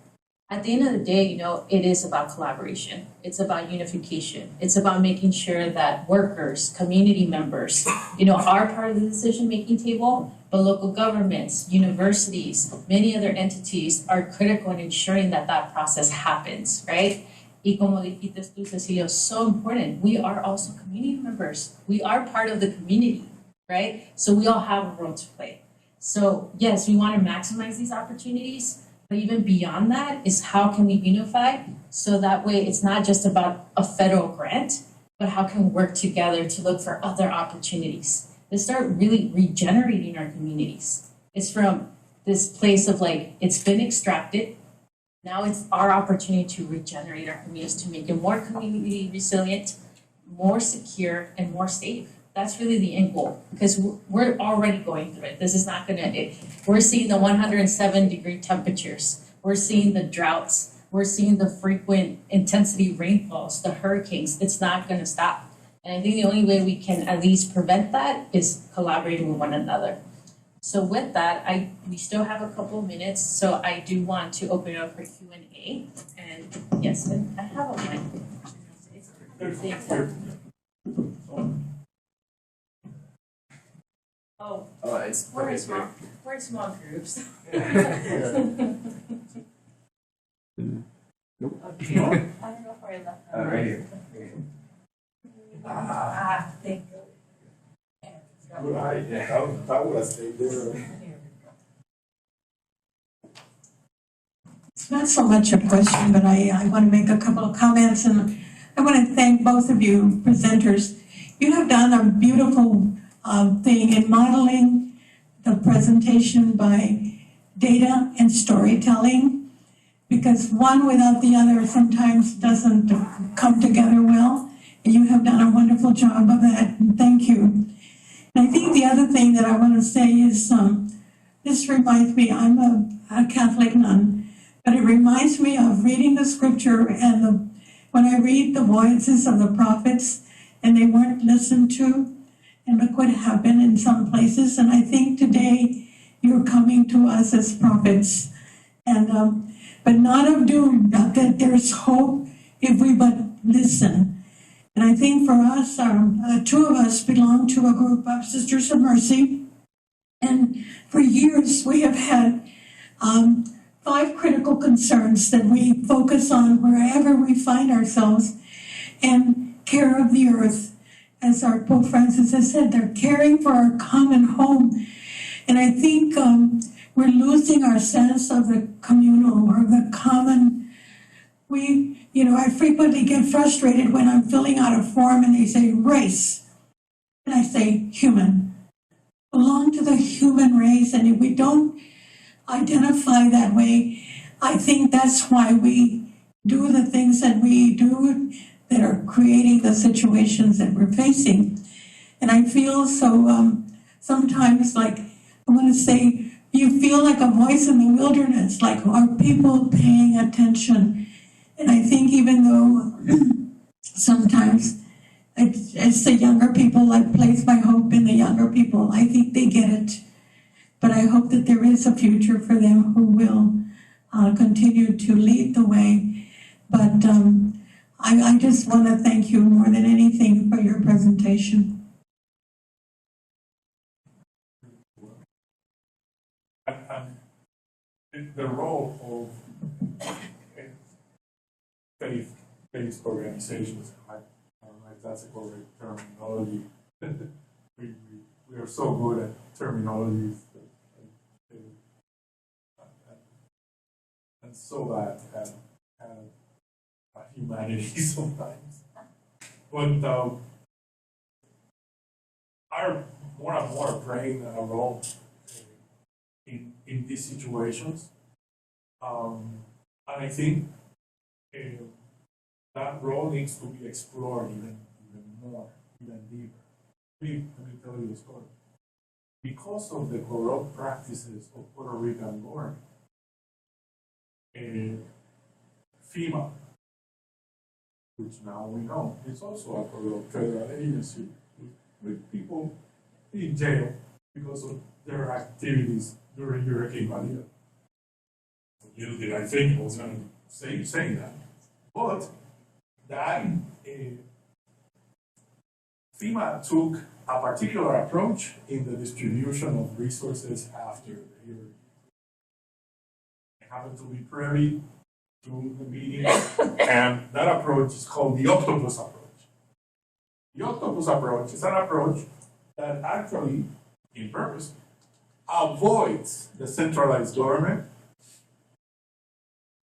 at the end of the day, it is about collaboration. It's about unification. It's about making sure that workers, community members, are part of the decision-making table, but local governments, universities, many other entities are critical in ensuring that that process happens, right? Y como dijiste tú, Cecilio, so important. We are also community members. We are part of the community, right? So we all have a role to play. So yes, we want to maximize these opportunities, but even beyond that is how can we unify so that way it's not just about a federal grant, but how can we work together to look for other opportunities to start really regenerating our communities. It's from this place of it's been extracted. Now it's our opportunity to regenerate our communities, to make it more community resilient, more secure, and more safe. That's really the end goal, because we're already going through it. This is not we're seeing the 107-degree temperatures. We're seeing the droughts. We're seeing the frequent intensity rainfalls, the hurricanes. It's not gonna stop. And I think the only way we can at least prevent that is collaborating with one another. So with that, we still have a couple of minutes, so I do want to open it up for Q&A. And yes, I have a mic. Oh, Oh, it's we're in small groups. Nope. Okay. I don't know if I left. Right here. Thank you. Right, I would have stayed there. It's not so much a question, but I want to make a couple of comments, and I want to thank both of you presenters. You have done a beautiful thing in modeling the presentation by data and storytelling, because one without the other sometimes doesn't come together well. And you have done a wonderful job of that, and thank you. And I think the other thing that I want to say is, this reminds me, I'm a Catholic nun, but it reminds me of reading the scripture and when I read the voices of the prophets and they weren't listened to, and look what happened in some places. And I think today you're coming to us as prophets, and but not of doom, not that there's hope if we but listen. And I think for us, two of us belong to a group of Sisters of Mercy, and for years we have had 5 critical concerns that we focus on wherever we find ourselves, and care of the earth. As our Pope Francis has said, they're caring for our common home. And I think we're losing our sense of the communal or the common. I frequently get frustrated when I'm filling out a form and they say race, and I say human. Belong to the human race, and if we don't identify that way, I think that's why we do the things that we do that are creating the situations that we're facing. And I feel so sometimes like, I want to say, you feel like a voice in the wilderness, like, are people paying attention? And I think even though sometimes it's the younger people, I place my hope in the younger people, I think they get it. But I hope that there is a future for them who will continue to lead the way. But I just want to thank you more than anything for your presentation. And the role of faith-based organizations, I don't know if that's a correct terminology. we are so good at terminologies and so bad at humanity sometimes. But are more and more playing a role in these situations. And I think that role needs to be explored even more, even deeper. Let me tell you a story. Because of the corrupt practices of Puerto Rican government, FEMA, which now we know is also a corrupt federal agency with people in jail because of their activities during Hurricane Maria. Little did I think I was going to say that. But that FEMA took a particular approach in the distribution of resources after the hurricane. I happen to be privy to the meeting, and that approach is called the octopus approach. The octopus approach is an approach that actually, in purpose, avoids the centralized government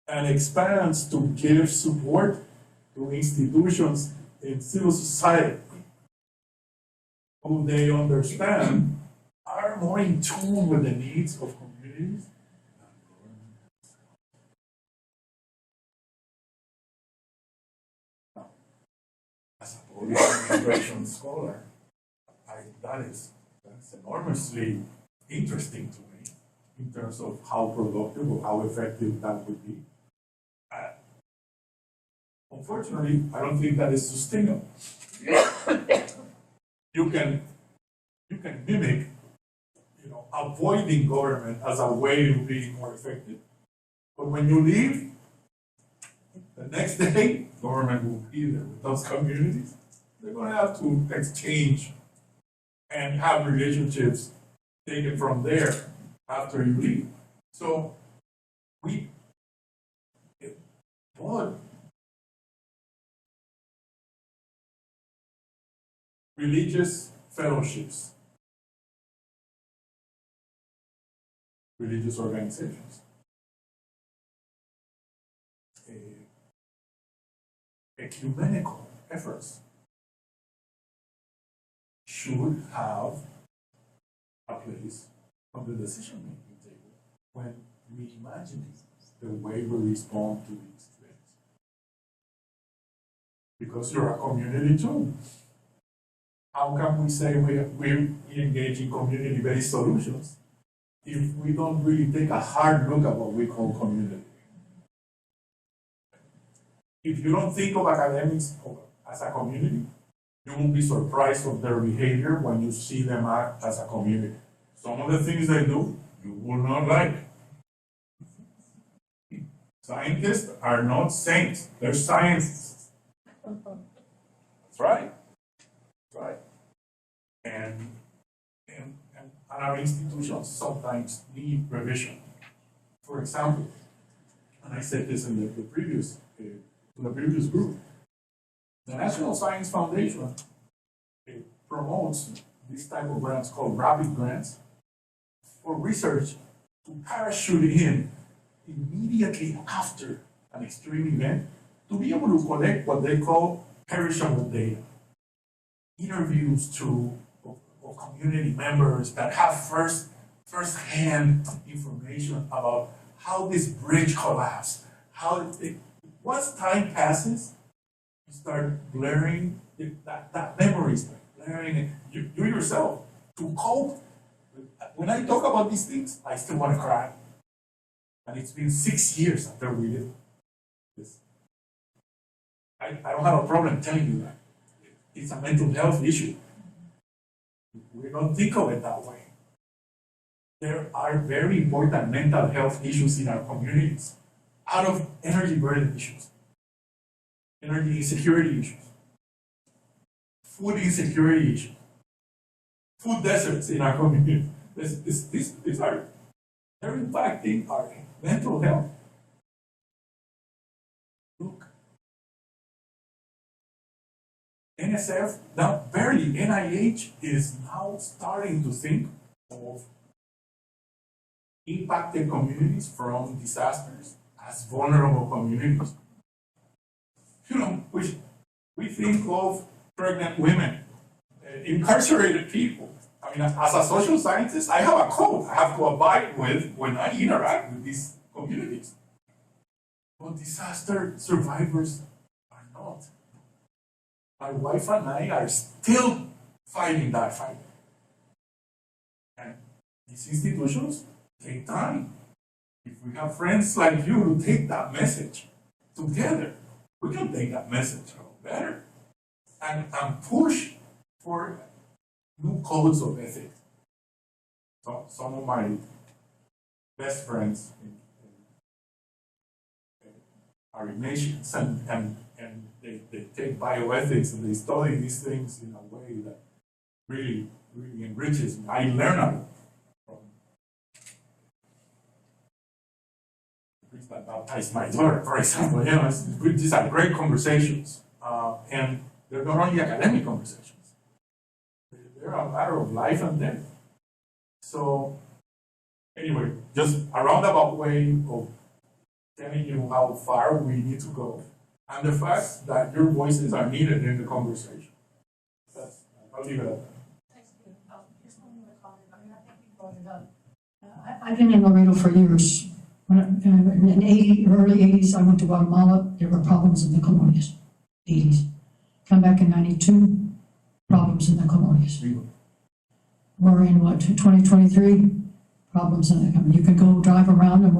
and expands to give support to institutions in civil society who they understand are more in tune with the needs of communities. As a policy administration scholar, that's enormously interesting to me in terms of how productive or how effective that would be. Unfortunately, I don't think that is sustainable. You can mimic, avoiding government as a way of being more effective. But when you leave, The next day, government will be there with those communities. They're gonna have to exchange and have relationships taken from there after you leave. So we bought religious fellowships, religious organizations, ecumenical efforts should have a place on the decision-making table when reimagining the way we respond to these things. Because you're a community too. How can we say we engage in community-based solutions if we don't really take a hard look at what we call community? If you don't think of academics as a community, you won't be surprised of their behavior when you see them act as a community. Some of the things they do, you will not like. Scientists are not saints, they're scientists. That's right. That's right. And our institutions sometimes need revision. For example, and I said this in the previous group, the National Science Foundation promotes this type of grants called rapid grants for research to parachute in immediately after an extreme event to be able to collect what they call perishable data. Interviews of community members that have first-hand information about how this bridge collapsed, once time passes, you start blurring that memory, start blurring you yourself to cope. When I talk about these things, I still want to cry. And it's been 6 years after we did this. I don't have a problem telling you that. It's a mental health issue. We don't think of it that way. There are very important mental health issues in our communities out of energy burden issues, energy insecurity issues, food insecurity issues, food deserts in our community. These are, they're impacting our mental health. Look, NSF, now barely, NIH is now starting to think of impacted communities from disasters as vulnerable communities. You know, we think of pregnant women, incarcerated people. I mean, as a social scientist, I have a code I have to abide with when I interact with these communities. But disaster survivors are not. My wife and I are still fighting that fight. And these institutions take time. If we have friends like you who take that message together, we can take that message a little better and push for new codes of ethics. So some of my best friends are Ignatians and they take bioethics and they study these things in a way that really, really enriches me. I learn a lot from the priest that baptized my daughter, for example. You know, these are great conversations. And they're not only academic conversations. They're a matter of life and death. So, anyway, just a roundabout way of telling you how far we need to go, and the fact that your voices are needed in the conversation. I'll leave it at that. Just one more comment. I mean, I think you brought it up. I've been in Laredo for years. When in the early 80s, I went to Guatemala. There were problems in the colonias. 80s. Come back in 92, problems in the colonias. We're in what, 2023? Problems in the, you can go drive around and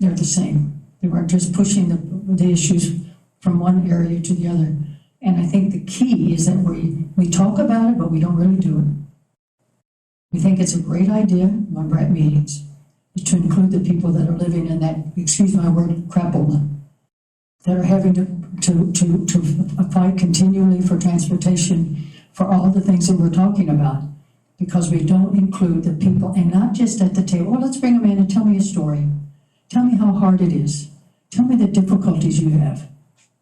they're the same. They were just pushing the issues from one area to the other. And I think the key is that we talk about it, but we don't really do it. We think it's a great idea on BRAT meetings is to include the people that are living in that, excuse my word, crapola. that are having to fight continually for transportation, for all the things that we're talking about, because we don't include the people, and not just at the table. Well, let's bring them in and tell me a story. Tell me how hard it is. Tell me the difficulties you have.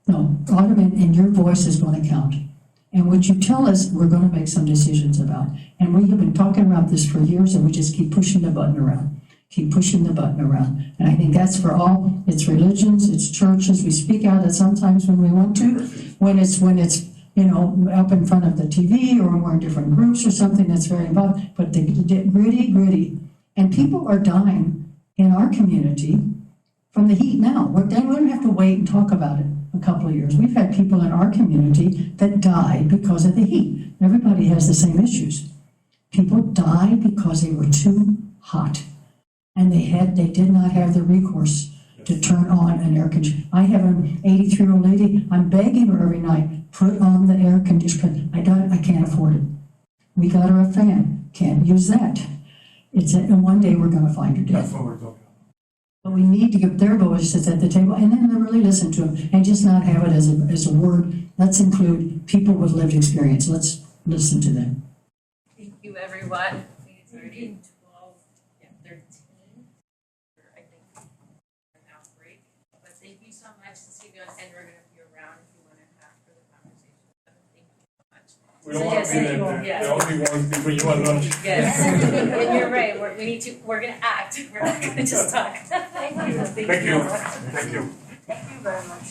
No, brought them in, and your voice is going to count. And what you tell us, we're going to make some decisions about. And we have been talking about this for years, and we just keep pushing the button around. Keep pushing the button around. And I think that's for all, it's religions, it's churches. We speak out at sometimes when we want to, when it's up in front of the TV, or when we're in different groups or something that's very involved. But the gritty. And people are dying in our community from the heat now. We don't have to wait and talk about it a couple of years. We've had people in our community that died because of the heat. Everybody has the same issues. People died because they were too hot. And they did not have the recourse to turn on an air conditioner. I have an 83-year-old lady, I'm begging her every night, put on the air conditioner. I can't afford it. We got her a fan, can't use that. And one day we're gonna find her dead. That's what we're talking about. But we need to get their voices at the table, and then really listen to them, and just not have it as a word. Let's include people with lived experience. Let's listen to them. Thank you, everyone. I think it's already 13, I think, an outbreak. But thank you so much, Cecilia, and we're going to be around if you want to have further conversation. Thank you so much. We don't want to be the only ones between you and lunch. Yes, and you're right. We're going to act. We're not going to just talk. Thank you. Thank you. Thank you. Thank you very much.